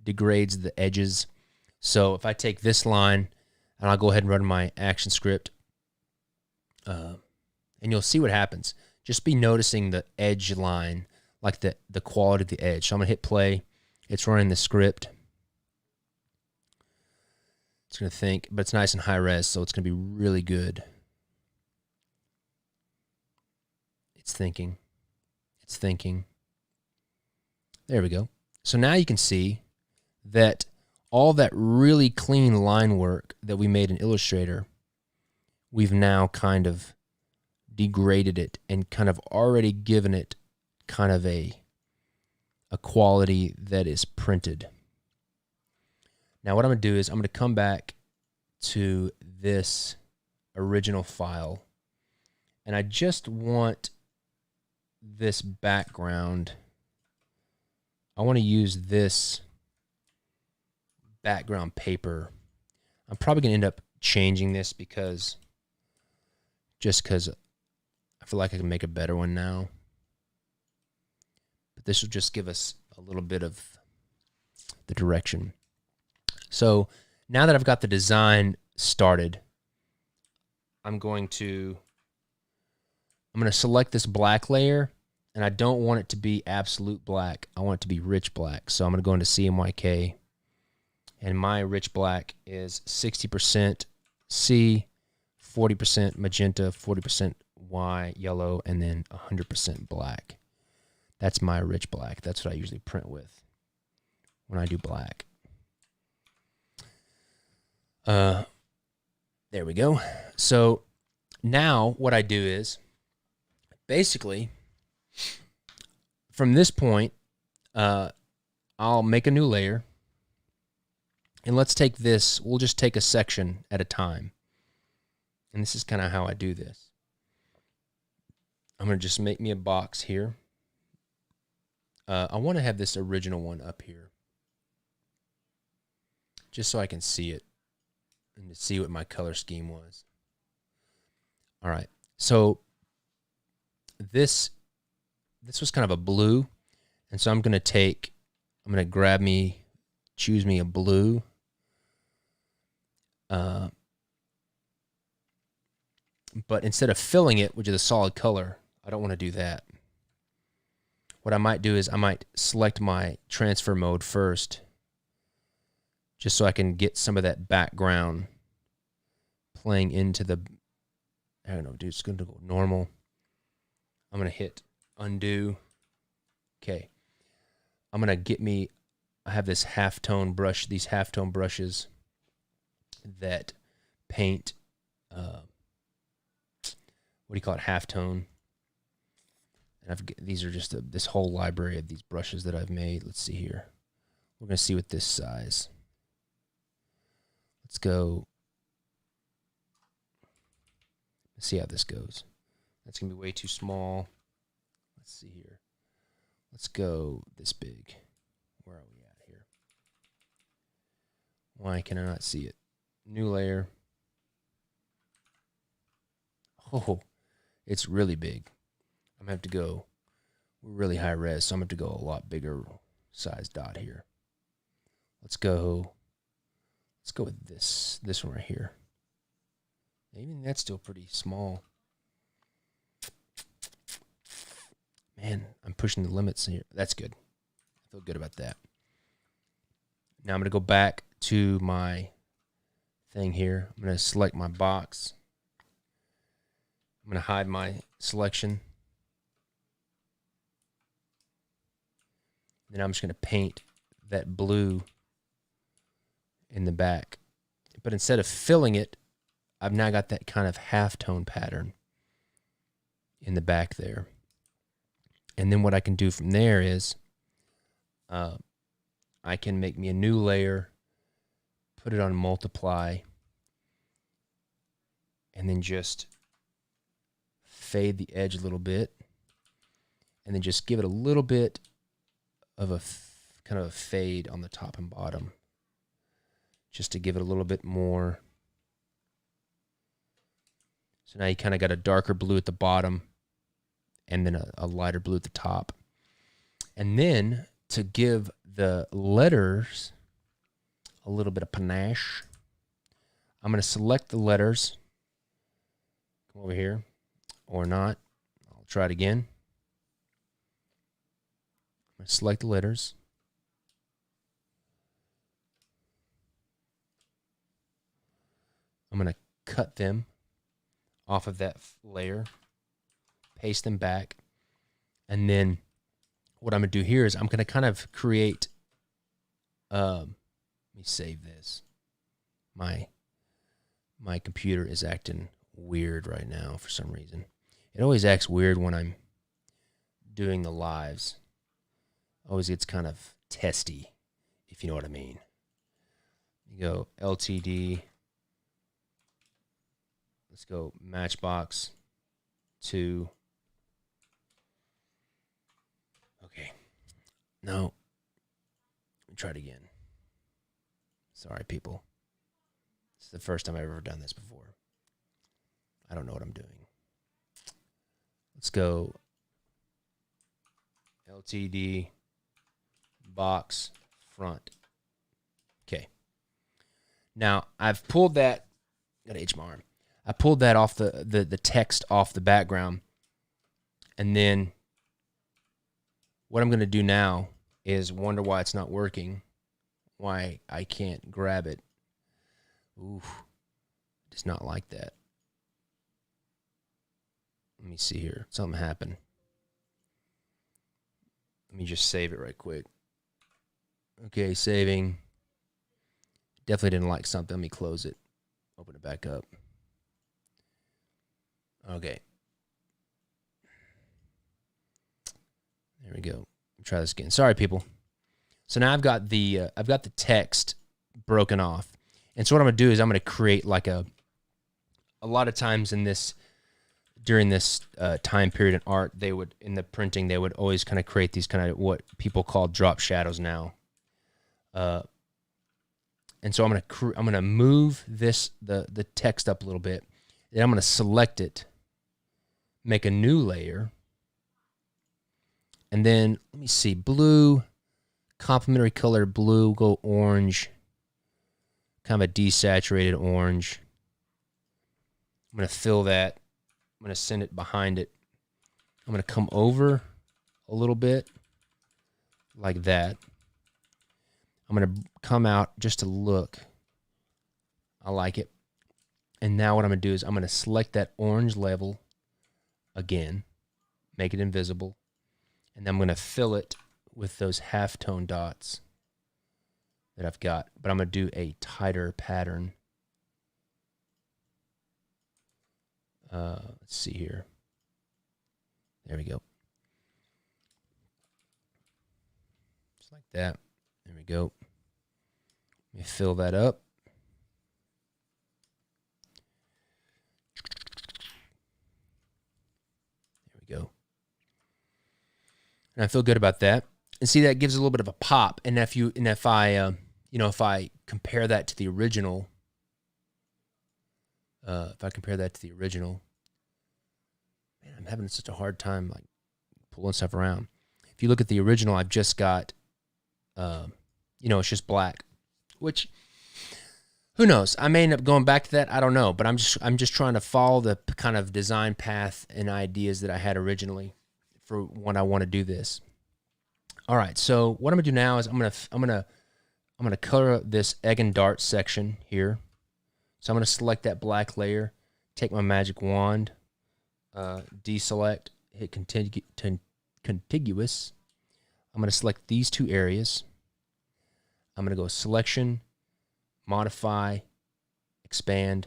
S2: degrades the edges. So if I take this line, and I'll go ahead and run my action script, and you'll see what happens. Just be noticing the edge line, like the quality of the edge. So I'm going to hit play. It's running the script. It's going to think, but it's nice and high res, so it's going to be really good. It's thinking. It's thinking. There we go. So now you can see that all that really clean line work that we made in Illustrator, we've now kind of degraded it and kind of already given it kind of a quality that is printed. Now what I'm going to do is I'm going to come back to this original file, and I just want this background. I want to use this background paper. I'm probably going to end up changing this because I feel like I can make a better one now. But this will just give us a little bit of the direction. So now that I've got the design started, I'm going to select this black layer, and I don't want it to be absolute black. I want it to be rich black. So I'm going to go into CMYK, and my rich black is 60% C, 40% magenta, 40% Y, yellow, and then 100% black. That's my rich black. That's what I usually print with when I do black. There we go. So now what I do is basically from this point, I'll make a new layer, and let's take this. We'll just take a section at a time. And this is kind of how I do this. I'm going to just make me a box here. I want to have this original one up here just so I can see it and to see what my color scheme was. All right. So this was kind of a blue. And so I'm going to choose me a blue. But instead of filling it, which is a solid color, I don't want to do that. What I might do is I might select my transfer mode first, just so I can get some of that background playing into the, I don't know, dude, it's going to go normal. I'm going to hit undo. Okay. I'm going to I have this halftone brush, these halftone brushes that paint, what do you call it, halftone. And these are just this whole library of these brushes that I've made. Let's see here. We're going to see with this size. Let's go. Let's see how this goes. That's going to be way too small. Let's see here. Let's go this big. Where are we at here? Why can I not see it? New layer. Oh, it's really big. I'm going to have to go really high res, so I'm going to have to go a lot bigger size dot here. Let's go with this one right here. Even that's still pretty small. Man, I'm pushing the limits here. That's good. I feel good about that. Now I'm going to go back to my thing here. I'm going to select my box. I'm going to hide my selection. Then I'm just going to paint that blue in the back. But instead of filling it, I've now got that kind of halftone pattern in the back there. And then what I can do from there is I can make me a new layer, put it on multiply, and then just fade the edge a little bit, and then just give it a little bit of a kind of a fade on the top and bottom, just to give it a little bit more. So now you kind of got a darker blue at the bottom and then a lighter blue at the top. And then to give the letters a little bit of panache, I'm going to select the letters. Come over here. Or not. I'll try it again. I'm going to select the letters. I'm going to cut them off of that layer, paste them back, and then what I'm going to do here is I'm going to kind of create, let me save this. My computer is acting weird right now for some reason. It always acts weird when I'm doing the lives. Always gets kind of testy, if you know what I mean. You go LTD. Let's go Matchbox 2. Okay. No. Let me try it again. Sorry, people. It's the first time I've ever done this before. I don't know what I'm doing. Let's go LTD box front. Okay. Now, I've pulled that. Got to itch my arm. I pulled that off the text off the background. And then what I'm going to do now is wonder why it's not working. Why I can't grab it. Ooh. Does not like that. Let me see here. Something happened. Let me just save it right quick. Okay, saving. Definitely didn't like something. Let me close it. Open it back up. Okay. There we go. Try this again. Sorry, people. So now I've got the text broken off. And so what I'm going to do is I'm going to create like a lot of times in this during this time period in art, they would, in the printing, they would always kind of create these kind of what people call drop shadows now. And so I'm gonna move the text up a little bit. Then I'm gonna select it, make a new layer, and then let me see, blue, complementary color blue, go orange, kind of a desaturated orange. I'm gonna fill that. I'm going to send it behind it. I'm going to come over a little bit like that. I'm going to come out just to look. I like it. And now what I'm going to do is I'm going to select that orange level again, make it invisible, and then I'm going to fill it with those halftone dots that I've got. But I'm going to do a tighter pattern. Let's see here. There we go. Just like that. There we go. Let me fill that up. There we go. And I feel good about that. And see, that gives a little bit of a pop. And if I compare that to the original, man, I'm having such a hard time like pulling stuff around. If you look at the original, I've just got, it's just black, which who knows? I may end up going back to that. I don't know, but I'm just trying to follow the kind of design path and ideas that I had originally for when I want to do this. All right, so what I'm gonna do now is I'm gonna color this egg and dart section here. So I'm gonna select that black layer, take my magic wand, deselect, hit contiguous. I'm gonna select these two areas. I'm gonna go selection, modify, expand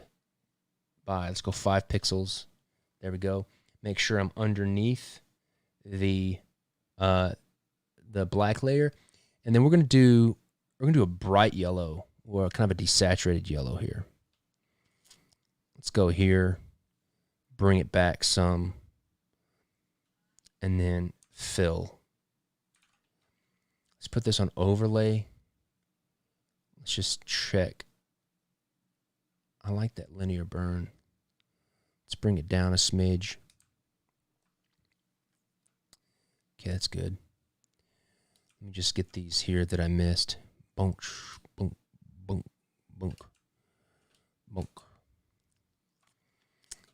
S2: by, let's go 5 pixels. There we go. Make sure I'm underneath the black layer, and then we're gonna do a bright yellow or kind of a desaturated yellow here. Let's go here, bring it back some, and then fill. Let's put this on overlay. Let's just check. I like that linear burn. Let's bring it down a smidge. Okay, that's good. Let me just get these here that I missed. Bonk, bonk, bonk, bonk, bonk.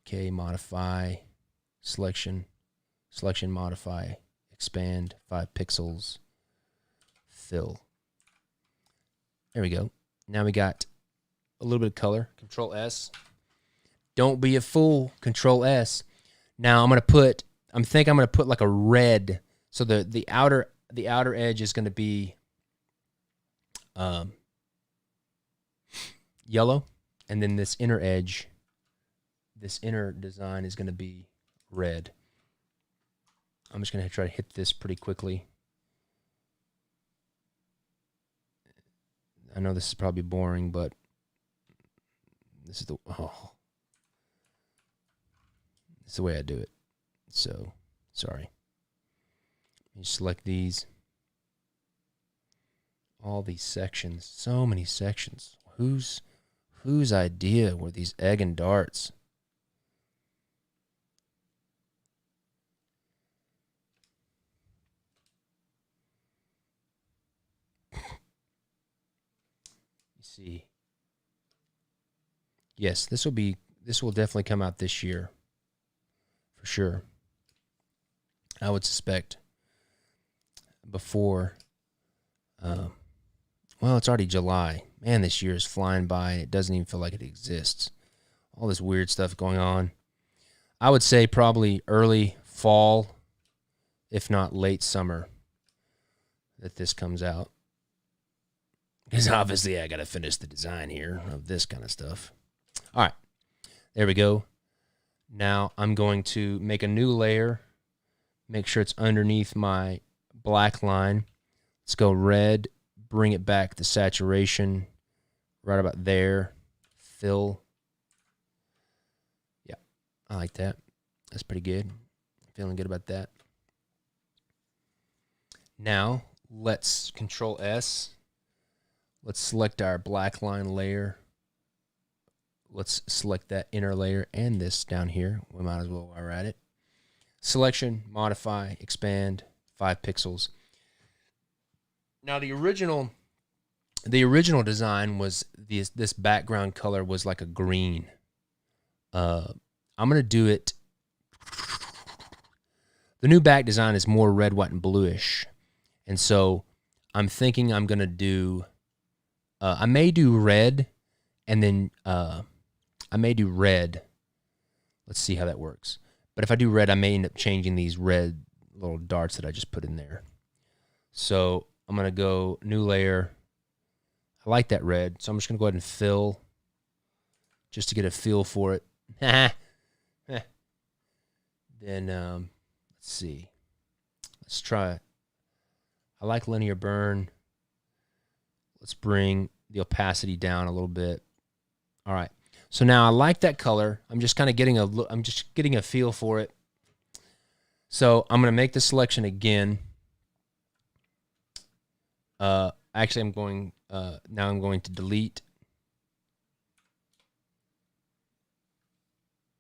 S2: Okay, modify, selection, modify, expand, 5 pixels, fill. There we go. Now we got a little bit of color. Control S. Don't be a fool. Control S. Now I'm gonna put like a red. So the outer edge is gonna be yellow, and then this inner edge, this inner design is gonna be red. I'm just gonna try to hit this pretty quickly. I know this is probably boring, but this is the way I do it. So, sorry. You select these. All these sections. So many sections. Whose idea were these egg and darts? See. Yes, this will definitely come out this year. For sure. I would suspect before it's already July. Man, this year is flying by and it doesn't even feel like it exists. All this weird stuff going on. I would say probably early fall, if not late summer, that this comes out. Because obviously I got to finish the design here of this kind of stuff. All right, there we go. Now I'm going to make a new layer. Make sure it's underneath my black line. Let's go red, bring it back to saturation, right about there. Fill. Yeah, I like that. That's pretty good. Feeling good about that. Now let's Control S. Let's select our black line layer. Let's select that inner layer and this down here. We might as well while we're at it. Selection, modify, expand, 5 pixels. Now the original design was this background color was like a green. I'm gonna do it. The new back design is more red, white, and bluish, and so I'm thinking I'm gonna do. I may do red, and then I may do red. Let's see how that works. But if I do red, I may end up changing these red little darts that I just put in there. So I'm going to go new layer. I like that red, so I'm just going to go ahead and fill just to get a feel for it. Then let's see. Let's try. I like linear burn. Let's bring the opacity down a little bit. All right. So now I like that color. I'm just kind of getting a feel for it. So I'm going to make the selection again. Actually, now I'm going to delete,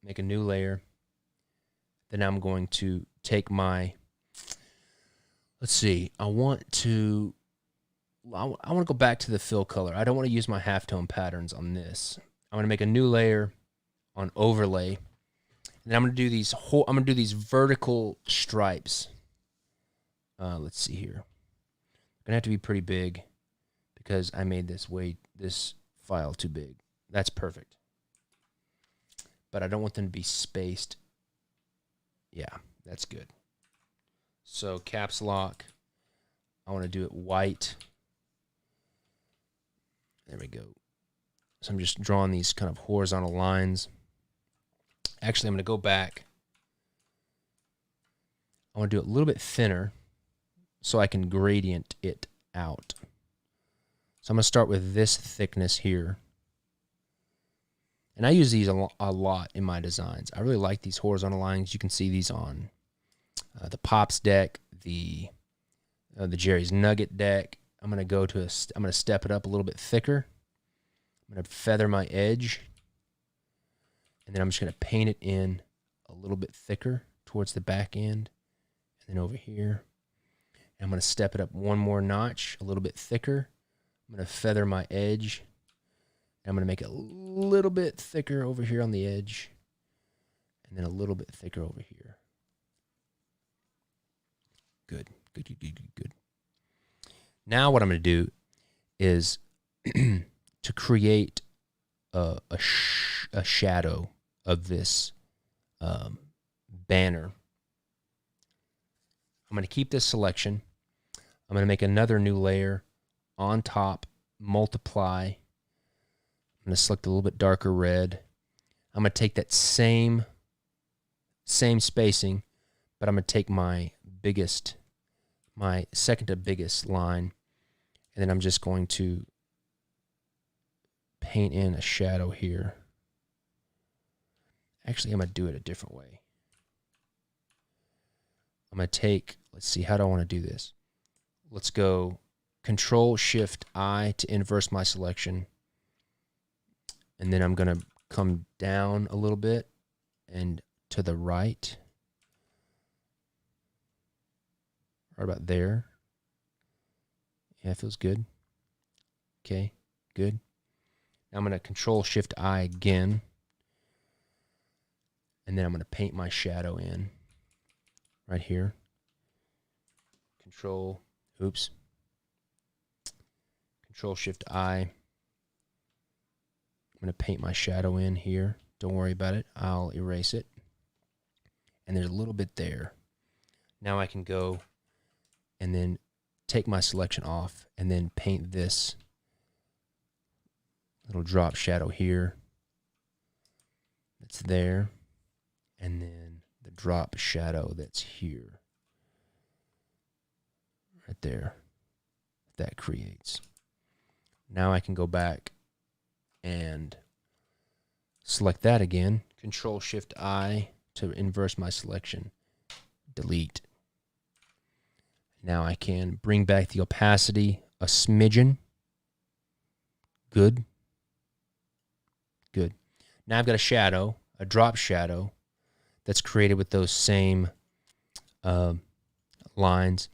S2: make a new layer. Then I'm going to take my, let's see, I want to go back to the fill color. I don't want to use my halftone patterns on this. I'm going to make a new layer on overlay. And I'm going to do these vertical stripes. Let's see here. Gonna have to be pretty big because I made this file too big. That's perfect. But I don't want them to be spaced. Yeah, that's good. So caps lock. I want to do it white. There we go. So I'm just drawing these kind of horizontal lines. Actually, I'm going to go back. I want to do it a little bit thinner so I can gradient it out. So I'm going to start with this thickness here. And I use these a lot in my designs. I really like these horizontal lines. You can see these on the Pops deck, the Jerry's Nugget deck. I'm going to step it up a little bit thicker. I'm going to feather my edge. And then I'm just going to paint it in a little bit thicker towards the back end. And then over here. And I'm going to step it up one more notch, a little bit thicker. I'm going to feather my edge. And I'm going to make it a little bit thicker over here on the edge. And then a little bit thicker over here. Good. Now what I'm going to do is to create a shadow of this banner. I'm going to keep this selection. I'm going to make another new layer on top, multiply. I'm going to select a little bit darker red. I'm going to take that same spacing, but I'm going to take my second to biggest line, and then I'm just going to paint in a shadow here. Actually, I'm going to do it a different way. I'm going to take, let's see, how do I want to do this? Let's go Control-Shift-I to inverse my selection. And then I'm going to come down a little bit and to the right. Right about there. Yeah, it feels good. Okay, good. Now I'm going to Control-Shift-I again. And then I'm going to paint my shadow in right here. Control-Shift-I. I'm going to paint my shadow in here. Don't worry about it. I'll erase it. And there's a little bit there. Now I can go and then take my selection off and then paint this little drop shadow here. That's there. And then the drop shadow that's here. Right there. That creates. Now I can go back and select that again. Control-Shift-I to inverse my selection. Delete. Now I can bring back the opacity a smidgen. Good. Now I've got a shadow, a drop shadow, that's created with those same lines.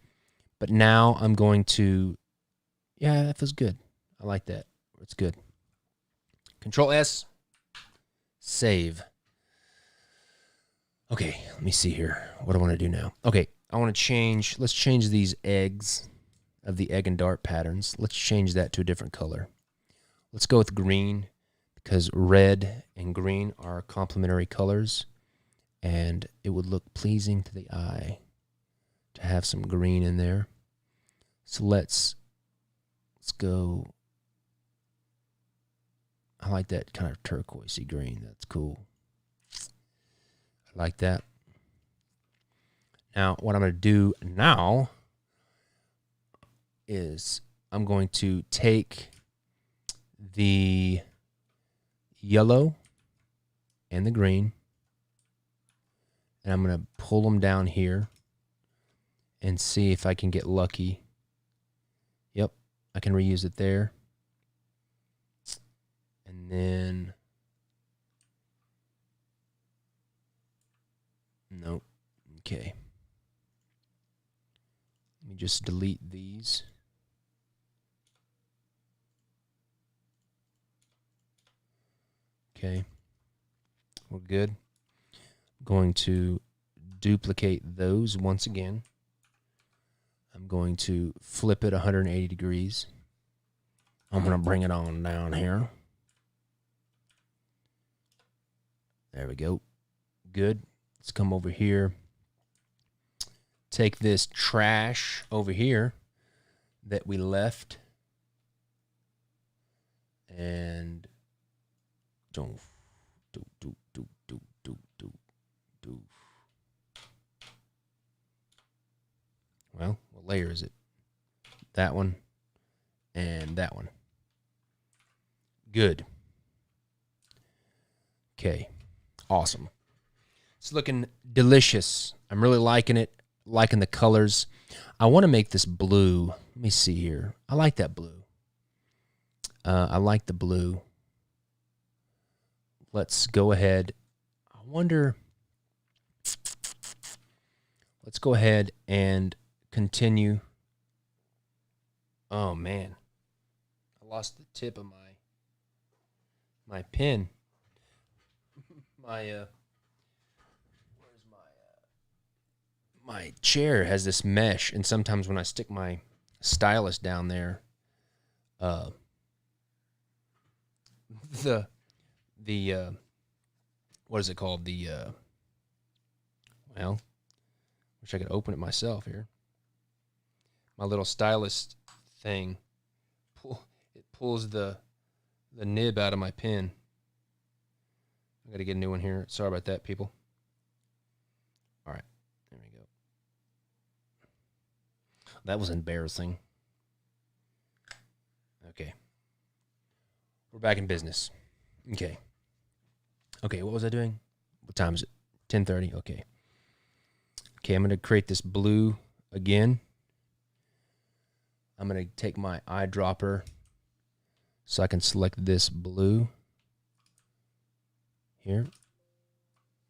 S2: But now I'm going to, yeah, that feels good. I like that. It's good. Control-S, save. Okay, let me see here. What do I want to do now? Okay, let's change these eggs of the egg and dart patterns. Let's change that to a different color. Let's go with green because red and green are complementary colors and it would look pleasing to the eye to have some green in there. So let's go. I like that kind of turquoisey green. That's cool. I like that. Now, what I'm going to do now is I'm going to take the yellow and the green, and I'm going to pull them down here and see if I can get lucky. Yep, I can reuse it there. And then, nope. Okay. Let me just delete these. Okay. We're good. I'm going to duplicate those once again. I'm going to flip it 180 degrees. I'm going to bring it on down here. There we go. Good. Let's come over here. Take this trash over here that we left. And do. Well, what layer is it? That one and that one. Good. Okay. Awesome. It's looking delicious. I'm really liking it. Liking the colors. I want to make this blue. Let me see here. I like that blue. I like the blue. Let's go ahead. I wonder. Let's go ahead and continue. Oh man, I lost the tip of my pen. Where's my chair has this mesh, and sometimes when I stick my stylus down there, the what is it called? Well, wish I could open it myself here. My little stylus thing, it pulls the nib out of my pen. I got to get a new one here. Sorry about that, people. All right, there we go. That was embarrassing. Okay, we're back in business. Okay. Okay, what was I doing? What time is it? 10:30. Okay. Okay, I'm going to create this blue again. I'm going to take my eyedropper so I can select this blue. Here.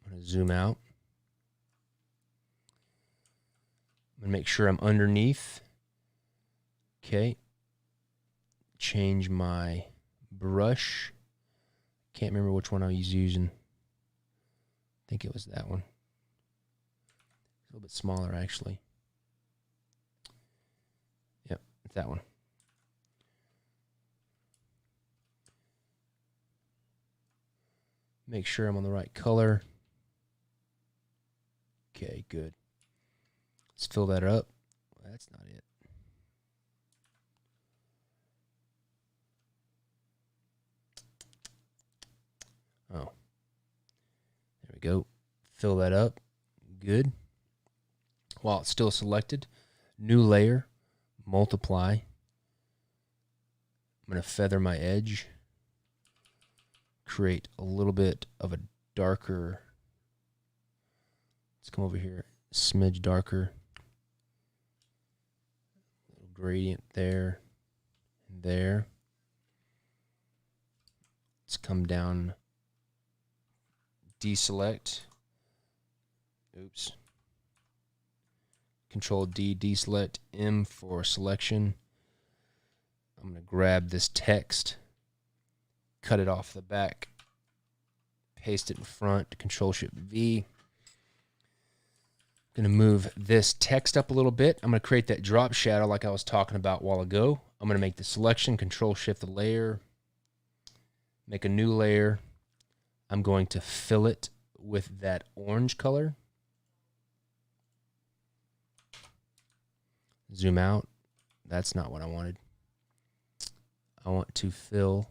S2: I'm going to zoom out. I'm going to make sure I'm underneath. Okay. Change my brush. Can't remember which one I was using. I think it was that one. A little bit smaller, actually. Yep, it's that one. Make sure I'm on the right color. Okay, good. Let's fill that up. Well, that's not it. Oh. There we go. Fill that up. Good. While it's still selected, new layer, multiply. I'm going to feather my edge. Create a little bit of a darker. Let's come over here. Smidge darker. Little gradient there and there. Let's come down. Deselect. Oops. Control D, deselect, M for selection. I'm going to grab this text, cut it off the back, paste it in front, Control Shift V. I'm going to move this text up a little bit. I'm going to create that drop shadow like I was talking about a while ago. I'm going to make the selection, Control Shift the layer, make a new layer. I'm going to fill it with that orange color. Zoom out. That's not what I wanted. I want to fill.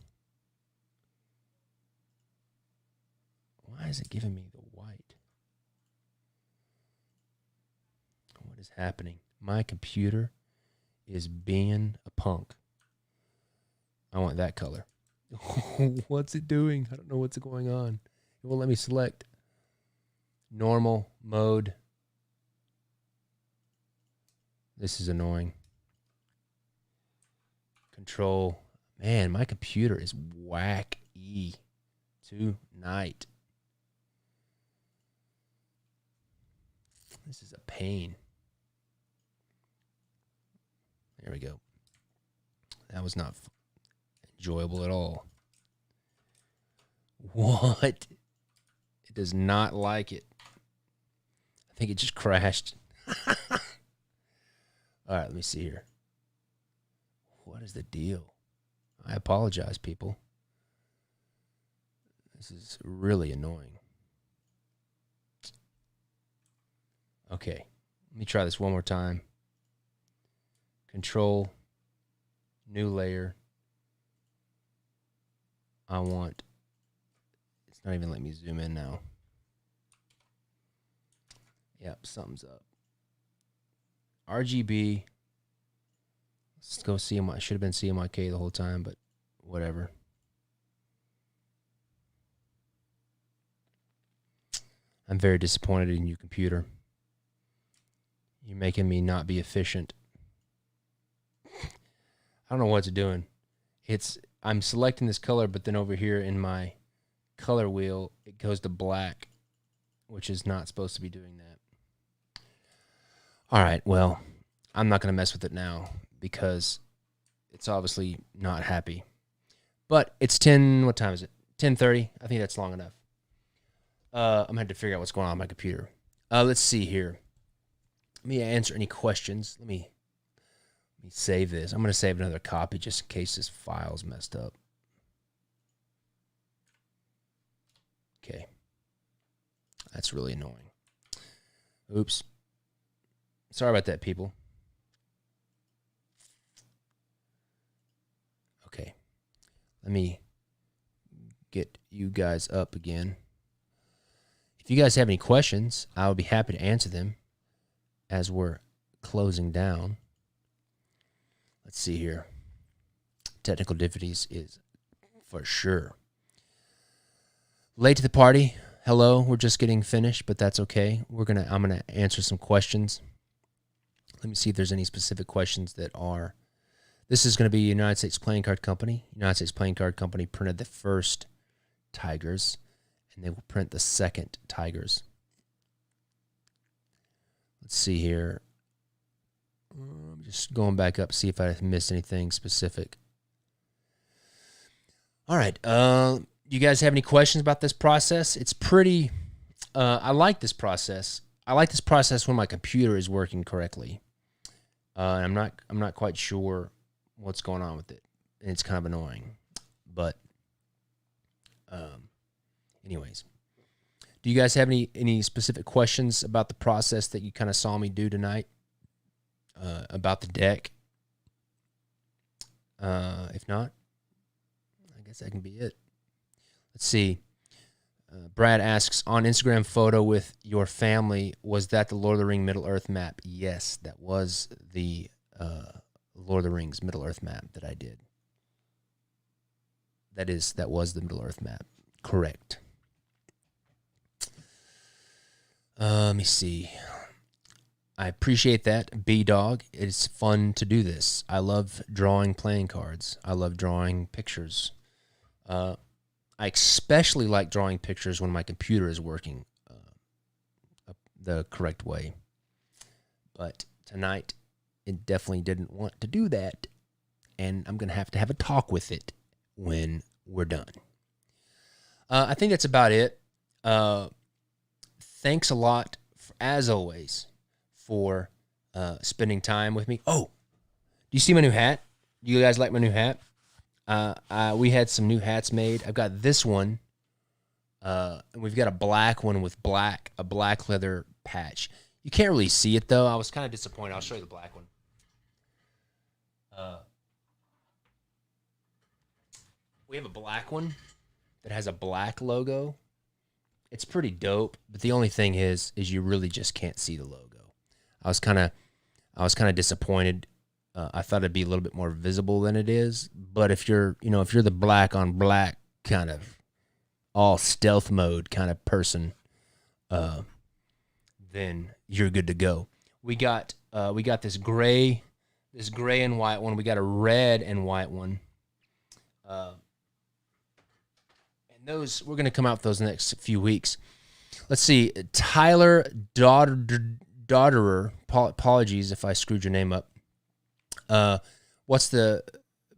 S2: Why is it giving me the white? What is happening? My computer is being a punk. I want that color. What's it doing? I don't know what's going on. It won't let me select normal mode. This is annoying. Control. Man, my computer is wacky tonight. This is a pain. There we go. That was not enjoyable at all. What? It does not like it. I think it just crashed. All right, let me see here. What is the deal? I apologize, people. This is really annoying. Okay, let me try this one more time. Control, new layer. It's not even letting me zoom in now. Yep, something's up. RGB. Let's go CMYK. I should have been CMYK the whole time, but whatever. I'm very disappointed in you, computer. You're making me not be efficient. I don't know what it's doing. I'm selecting this color, but then over here in my color wheel, it goes to black, which is not supposed to be doing that. All right, well, I'm not going to mess with it now because it's obviously not happy. But it's 10, what time is it? 10:30. I think that's long enough. I'm going to have to figure out what's going on my computer. Let's see here. Let me answer any questions. Let me save this. I'm going to save another copy just in case this file's messed up. Okay. That's really annoying. Oops. Sorry about that, people. Okay. Let me get you guys up again. If you guys have any questions, I would be happy to answer them as we're closing down. Let's see here. Technical difficulties is for sure. Late to the party. Hello, we're just getting finished, but that's okay. I'm gonna answer some questions. Let me see if there's any specific questions that are. This is going to be United States Playing Card Company. United States Playing Card Company printed the first Tigers, and they will print the second Tigers. Let's see here. I'm just going back up, see if I missed anything specific. All right. You guys have any questions about this process? It's pretty. I like this process. I like this process when my computer is working correctly. I'm not quite sure what's going on with it, and it's kind of annoying. But, anyways, do you guys have any specific questions about the process that you kind of saw me do tonight? About the deck? If not, I guess that can be it. Let's see. Brad asks, on Instagram photo with your family, was that the Lord of the Rings Middle-earth map? Yes, that was the Lord of the Rings Middle-earth map that I did. That was the Middle-earth map. Correct. Let me see. I appreciate that, B-Dog. It's fun to do this. I love drawing playing cards. I love drawing pictures. I especially like drawing pictures when my computer is working the correct way. But tonight, it definitely didn't want to do that. And I'm going to have a talk with it when we're done. I think that's about it. Thanks a lot, as always, for spending time with me. Oh, do you see my new hat? Do you guys like my new hat? We had some new hats made. I've got this one. And we've got a black one with a black leather patch. You can't really see it, though. I was kind of disappointed. I'll show you the black one. We have a black one that has a black logo. It's pretty dope, but the only thing is you really just can't see the logo. I was kind of disappointed. I thought it'd be a little bit more visible than it is. But if you're the black on black kind of all stealth mode kind of person, then you're good to go. We got this gray this gray and white one. We got a red and white one. And those, we're going to come out with those in the next few weeks. Let's see. Tyler Dodderer. Apologies if I screwed your name up. What's the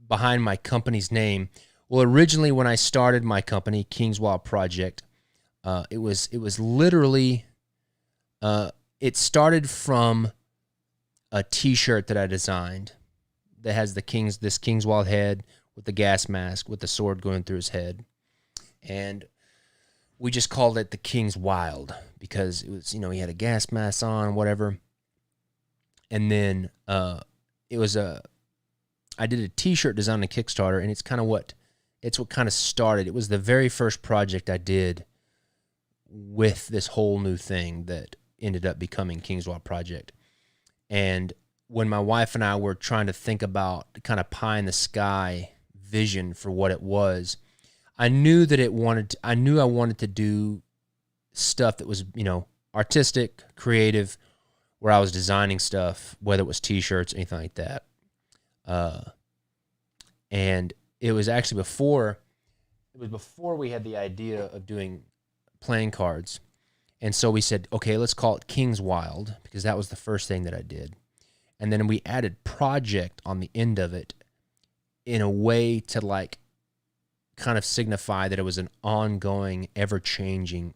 S2: behind my company's name? Well, originally when I started my company, Kingswild Project, it was literally, it started from a T-shirt that I designed that has this Kingswild head with the gas mask with the sword going through his head, and we just called it the Kingswild because it was, he had a gas mask on, whatever. And then I did a T-shirt design on Kickstarter, and it's what kind of started. It was the very first project I did with this whole new thing that ended up becoming Kingswild Project. And when my wife and I were trying to think about kind of pie in the sky vision for what it was, I knew I wanted to do stuff that was, artistic, creative, where I was designing stuff, whether it was T-shirts, anything like that. And it was actually before we had the idea of doing playing cards. And so we said, okay, let's call it Kingswild, because that was the first thing that I did. And then we added project on the end of it in a way to kind of signify that it was an ongoing, ever-changing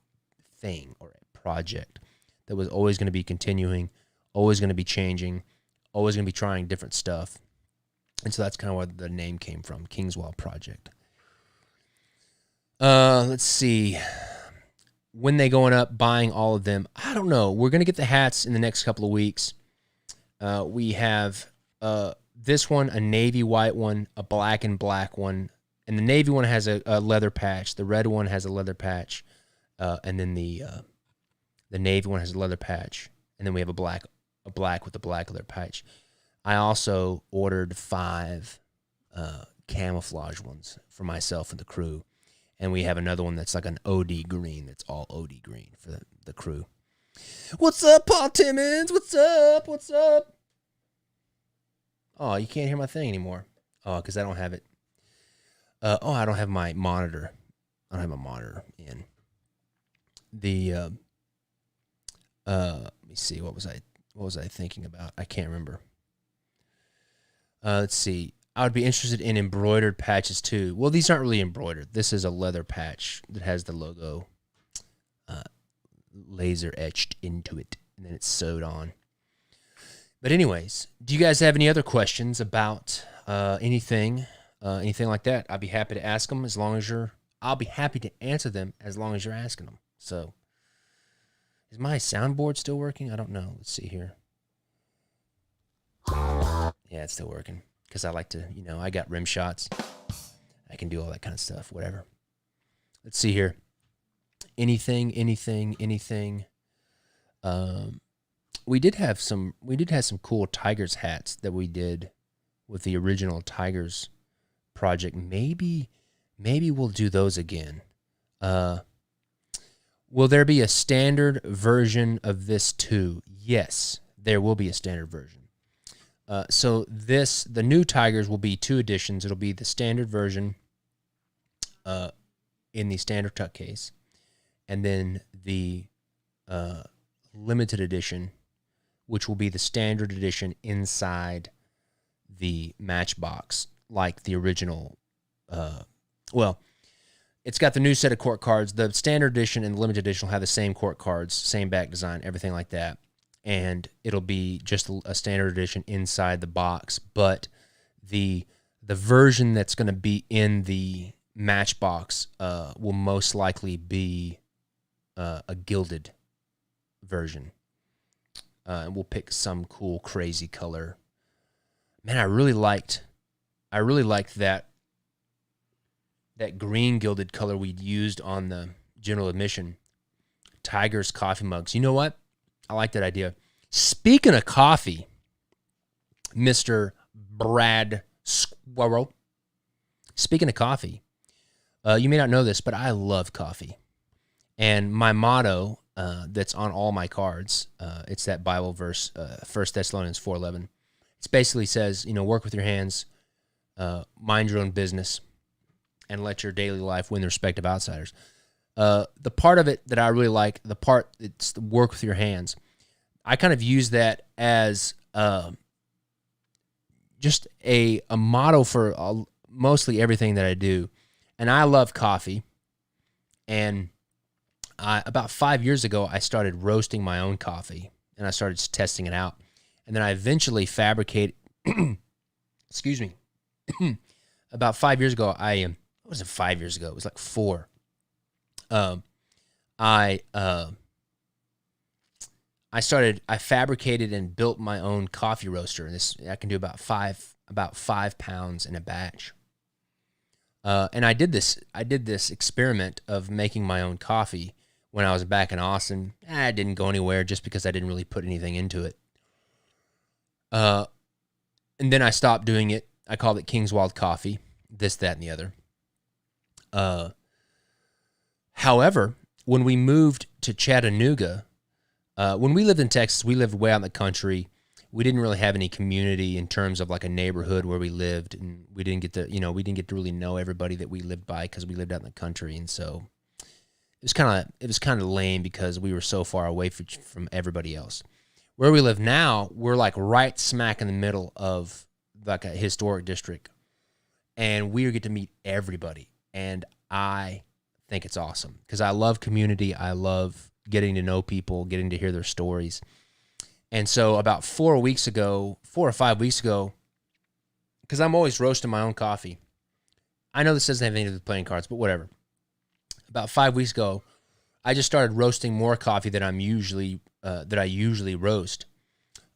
S2: thing or a project that was always going to be continuing, always going to be changing, always going to be trying different stuff. And so that's kind of where the name came from, Kingswild Project. Let's see. When they going up, buying all of them, I don't know. We're going to get the hats in the next couple of weeks. We have this one, a navy white one, a black and black one. And the navy one has a leather patch. The red one has a leather patch. And then the navy one has a leather patch. And then we have a black with a black leather patch. I also ordered 5 camouflage ones for myself and the crew. And we have another one that's like an OD green. That's all OD green for the crew. What's up, Paul Timmons? What's up? What's up? Oh, you can't hear my thing anymore. Oh, because I don't have it. I don't have my monitor. I don't have my monitor in. Let me see. What was I thinking about? I can't remember. Let's see. I would be interested in embroidered patches too. Well, these aren't really embroidered. This is a leather patch that has the logo laser etched into it, and then it's sewed on. But anyways, do you guys have any other questions about anything like that? I'd be happy to ask them I'll be happy to answer them as long as you're asking them. So, is my soundboard still working? I don't know. Let's see here. Yeah, it's still working. Because I like to, I got rim shots. I can do all that kind of stuff, whatever. Let's see here. Anything. We did have some cool Tigers hats that we did with the original Tigers project. Maybe we'll do those again. Will there be a standard version of this too? Yes, there will be a standard version. So the new Tigers will be 2 editions. It'll be the standard version in the standard Tut case, and then the limited edition, which will be the standard edition inside the Matchbox, like the original. It's got the new set of court cards. The standard edition and the limited edition will have the same court cards, same back design, everything like that. And it'll be just a standard edition inside the box. But the version that's going to be in the Matchbox will most likely be a gilded version. And we'll pick some cool, crazy color. Man, I really liked that green gilded color we'd used on the general admission Tigers coffee mugs. You know what? I like that idea. Speaking of coffee, Mr. Brad Squirrel. Speaking of coffee, you may not know this, but I love coffee. And my motto that's on all my cards, it's that Bible verse, 1 Thessalonians 4:11. It It basically says, work with your hands, mind your own business, and let your daily life win the respect of outsiders. The part of it that I really like, the part that's the work with your hands, I kind of use that as just a motto for mostly everything that I do. And I love coffee. And about 5 years ago, I started roasting my own coffee, and I started testing it out. And then I eventually fabricated, excuse me, about 5 years ago, what was it 5 years ago? It was like 4. I fabricated and built my own coffee roaster. And I can do about 5 pounds in a batch. And I did this experiment of making my own coffee when I was back in Austin. I didn't go anywhere just because I didn't really put anything into it. And then I stopped doing it. I called it King's Wild Coffee, this, that, and the other. However, when we moved to Chattanooga, when we lived in Texas, we lived way out in the country. We didn't really have any community in terms of like a neighborhood where we lived, and we didn't get to really know everybody that we lived by because we lived out in the country, and so it was kind of lame because we were so far away from everybody else. Where we live now, we're like right smack in the middle of like a historic district, and we get to meet everybody, and I think it's awesome because I love community. I love getting to know people, getting to hear their stories. And so about 4 or 5 weeks ago, because I'm always roasting my own coffee. I know this doesn't have anything to do with playing cards, but whatever. About 5 weeks ago, I just started roasting more coffee that I usually roast.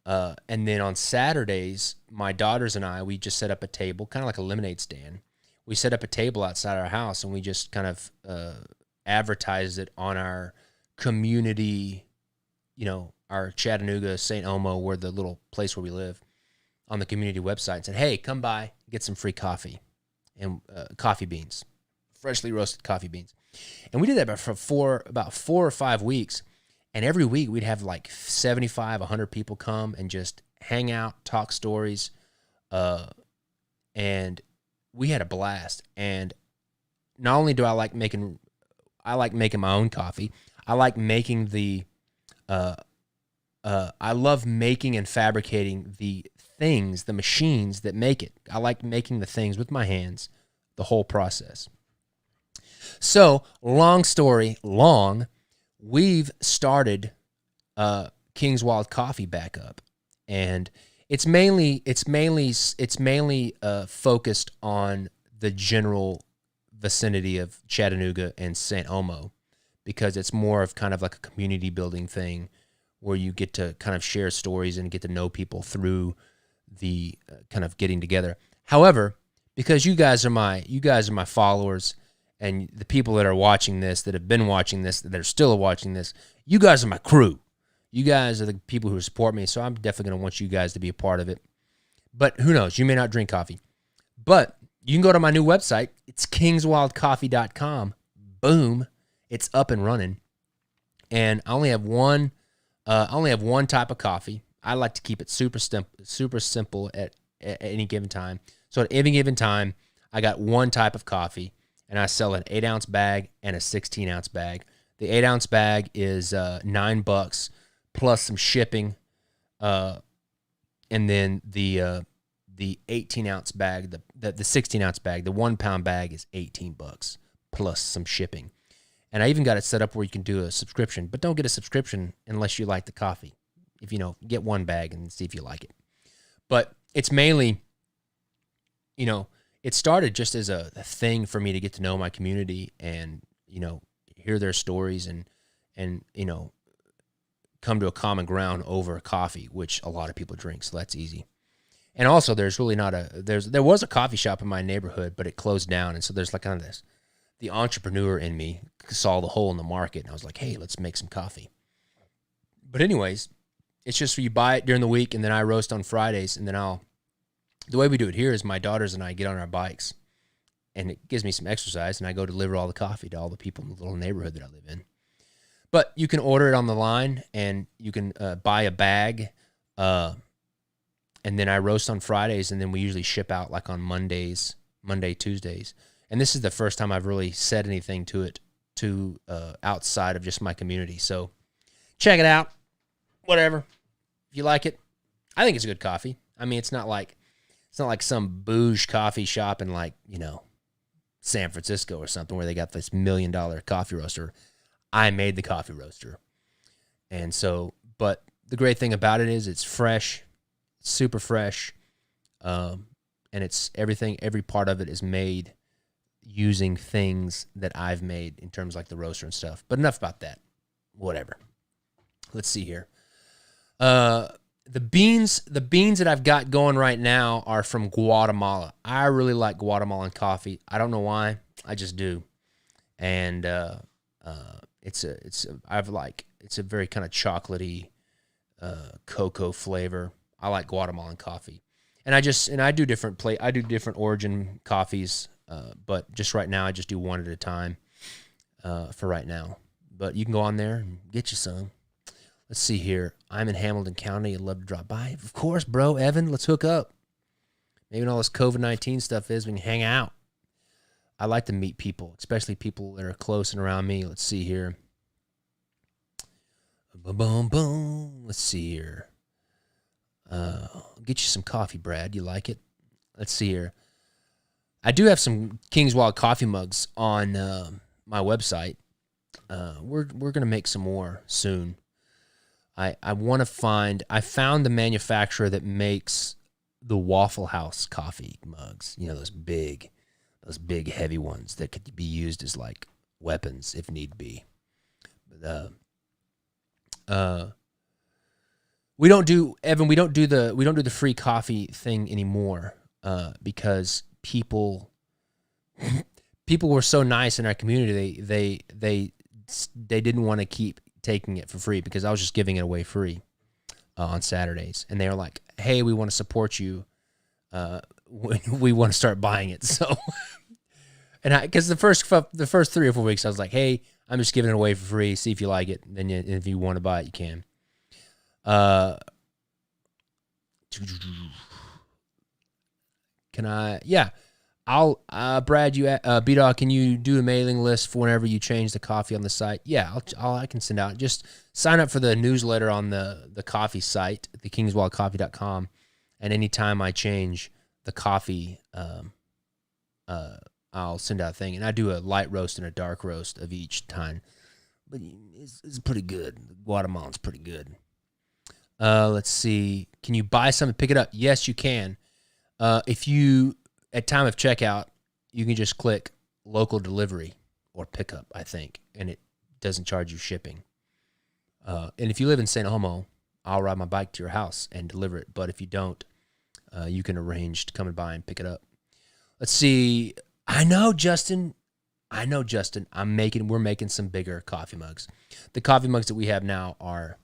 S2: And then on Saturdays, my daughters and I, we just set up a table, kind of like a lemonade stand. We set up a table outside our house, and we just kind of advertised it on our community, our Chattanooga, St. Elmo, where the little place where we live, on the community website, and said, hey, come by, get some free coffee and coffee beans, freshly roasted coffee beans. And we did that for about 4 or 5 weeks. And every week we'd have like 75, 100 people come and just hang out, talk stories. And we had a blast. And not only do I like making my own coffee, I like making I love making and fabricating the machines that make it. I like making the things with my hands, the whole process. So, long story long, we've started King's Wild Coffee back up, and it's mainly focused on the general vicinity of Chattanooga and St. Elmo, because it's more of kind of like a community building thing where you get to kind of share stories and get to know people through the kind of getting together. However, because you guys are my followers, and the people that are watching this, that have been watching this, that are still watching this, you guys are my crew. You guys are the people who support me, so I'm definitely going to want you guys to be a part of it. But who knows? You may not drink coffee. But you can go to my new website. It's kingswildcoffee.com. Boom. It's up and running. And I only have one type of coffee. I like to keep it super simple at any given time. So at any given time, I got one type of coffee, and I sell an 8-ounce bag and a 16-ounce bag. The 8-ounce bag is $9 plus some shipping, and then the 18-ounce bag, the 16-ounce bag, the 1-pound bag is $18 plus some shipping. And I even got it set up where you can do a subscription, but don't get a subscription unless you like the coffee. If get one bag and see if you like it. But it's mainly, it started just as a thing for me to get to know my community and, hear their stories and come to a common ground over coffee, which a lot of people drink, so that's easy. And also, there's really there was a coffee shop in my neighborhood, but it closed down, and so there's like kind of the entrepreneur in me saw the hole in the market, and I was like, hey, let's make some coffee. But anyways, it's just you buy it during the week, and then I roast on Fridays, and then the way we do it here is my daughters and I get on our bikes, and it gives me some exercise, and I go deliver all the coffee to all the people in the little neighborhood that I live in. But you can order it on the line, and you can buy a bag, and And then I roast on Fridays, and then we usually ship out like on Tuesdays. And this is the first time I've really said anything to it outside of just my community. So check it out. Whatever. If you like it, I think it's good coffee. I mean, it's not like some bougie coffee shop in like, San Francisco or something where they got this $1 million coffee roaster. I made the coffee roaster. And so, but the great thing about it is it's fresh, super fresh. And it's every part of it is made using things that I've made in terms like the roaster and stuff. But enough about that. Whatever. Let's see here. The beans that I've got going right now are from Guatemala. I really like Guatemalan coffee. I don't know why. I just do. And it's a very kind of chocolatey cocoa flavor. I like Guatemalan coffee. And I do different origin coffees, but just right now I just do one at a time for right now. But you can go on there and get you some. Let's see here. I'm in Hamilton County. I'd love to drop by. Of course, bro. Evan, let's hook up. Maybe when all this COVID-19 stuff is, we can hang out. I like to meet people, especially people that are close and around me. Let's see here. Boom, boom, boom. Let's see here. I'll get you some coffee, Brad. You like it? Let's see here. I do have some King's Wild coffee mugs on my website. We're going to make some more soon. I found the manufacturer that makes the Waffle House coffee mugs. Those big heavy ones that could be used as like weapons if need be. But we don't do the free coffee thing anymore because people were so nice in our community. They didn't want to keep taking it for free because I was just giving it away free on Saturdays, and they were like, "Hey, we want to support you. We want to start buying it." So, because the first 3 or 4 weeks, I was like, "Hey, I'm just giving it away for free. See if you like it. Then if you want to buy it, you can." Can I? Yeah. I'll Brad, B-Dog, can you do a mailing list for whenever you change the coffee on the site? Yeah, I can send out. Just sign up for the newsletter on the coffee site, the kingswildcoffee.com, and anytime I change the coffee, I'll send out a thing. And I do a light roast and a dark roast of each time. But it's pretty good. Guatemalan's pretty good. Let's see. Can you buy some and pick it up? Yes, you can. If you... At time of checkout, you can just click local delivery or pickup, I think, and it doesn't charge you shipping. And if you live in St. Elmo, I'll ride my bike to your house and deliver it. But if you don't, you can arrange to come and buy and pick it up. Let's see. I know, Justin. We're making some bigger coffee mugs. The coffee mugs that we have now they're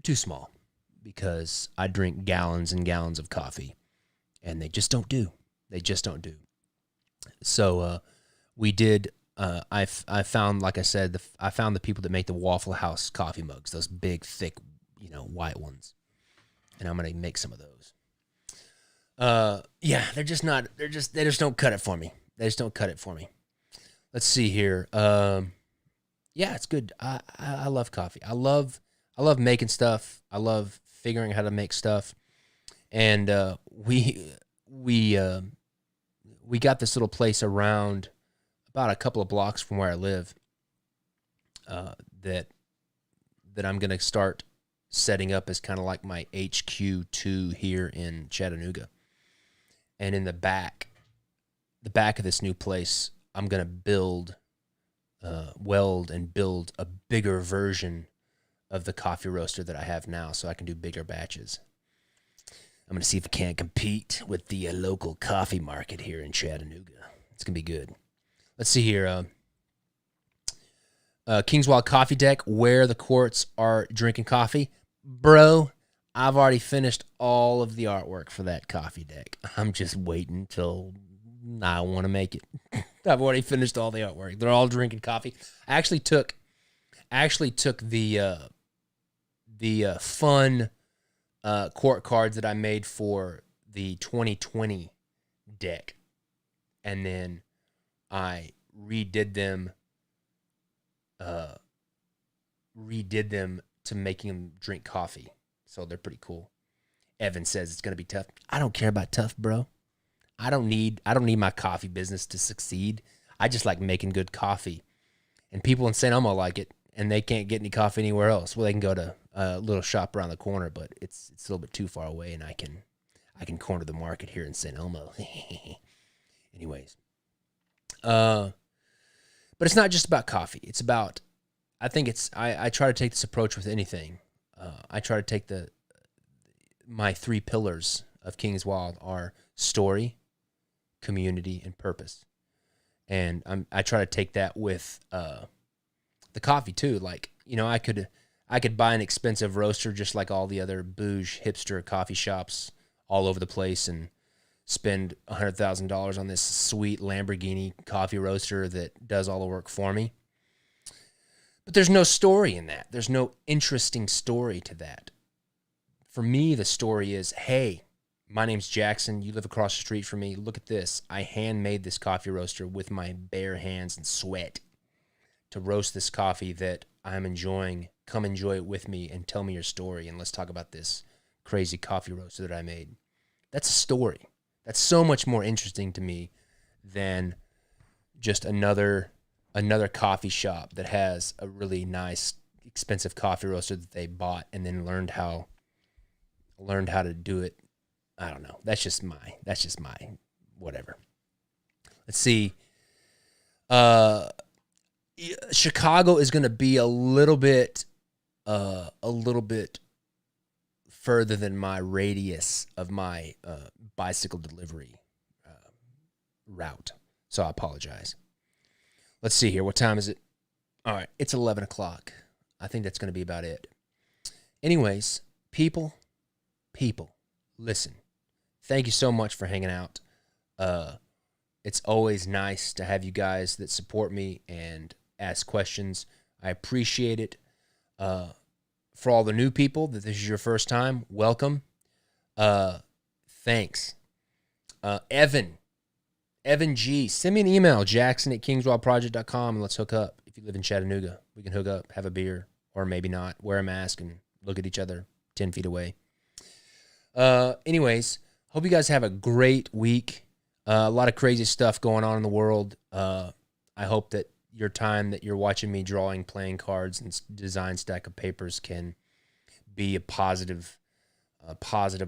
S2: too small because I drink gallons and gallons of coffee, and they just don't do. So we did. I found, like I said, I found the people that make the Waffle House coffee mugs, those big, thick, white ones, and I'm gonna make some of those. Yeah, they just don't cut it for me. Let's see here. Yeah, it's good. I love coffee. I love making stuff. I love figuring out how to make stuff, and we got this little place around about a couple of blocks from where I live that I'm going to start setting up as kind of like my HQ2 here in Chattanooga. And in the back of this new place, I'm going to weld and build a bigger version of the coffee roaster that I have now so I can do bigger batches. I'm going to see if I can compete with the local coffee market here in Chattanooga. It's going to be good. Let's see here. King's Wild Coffee Deck, where the courts are drinking coffee. Bro, I've already finished all of the artwork for that coffee deck. I'm just waiting till I want to make it. I've already finished all the artwork. They're all drinking coffee. I actually took the fun court cards that I made for the 2020 deck, and then I redid them to making them drink coffee. So they're pretty cool. Evan says it's going to be tough. I don't care about tough, bro. I don't need my coffee business to succeed. I just like making good coffee. And people in St. Elmo like it, and they can't get any coffee anywhere else. Well, they can go to a little shop around the corner, but it's a little bit too far away, and I can corner the market here in St. Elmo. Anyways. But it's not just about coffee. It's about, I try to take this approach with anything. I try to take my 3 pillars of King's Wild are story, community, and purpose. And I try to take that with the coffee too. Like, I could buy an expensive roaster just like all the other bougie hipster coffee shops all over the place and spend $100,000 on this sweet Lamborghini coffee roaster that does all the work for me. But there's no story in that. There's no interesting story to that. For me, the story is, hey, my name's Jackson. You live across the street from me. Look at this. I handmade this coffee roaster with my bare hands and sweat to roast this coffee that I'm enjoying. Come enjoy it with me and tell me your story, and let's talk about this crazy coffee roaster that I made. That's a story. That's so much more interesting to me than just another coffee shop that has a really nice, expensive coffee roaster that they bought and then learned how to do it. I don't know. That's just my whatever. Let's see. Chicago is going to be a little bit further than my radius of my bicycle delivery route. So I apologize. Let's see here. What time is it? All right. It's 11 o'clock. I think that's going to be about it. Anyways, people, listen. Thank you so much for hanging out. It's always nice to have you guys that support me and ask questions. I appreciate it. For all the new people that this is your first time, welcome. Thanks. Evan G, send me an email, jackson@kingswildproject.com, and let's hook up. If you live in Chattanooga, we can hook up, have a beer, or maybe not, wear a mask and look at each other 10 feet away. Anyways, hope you guys have a great week. A lot of crazy stuff going on in the world. I hope that your time that you're watching me drawing playing cards and design stack of papers can be a positive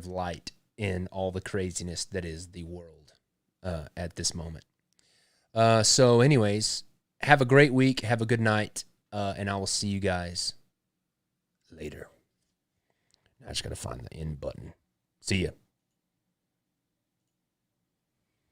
S2: light in all the craziness that is the world at this moment. So anyways, have a great week. Have a good night. And I will see you guys later. I just got to find the end button. See ya.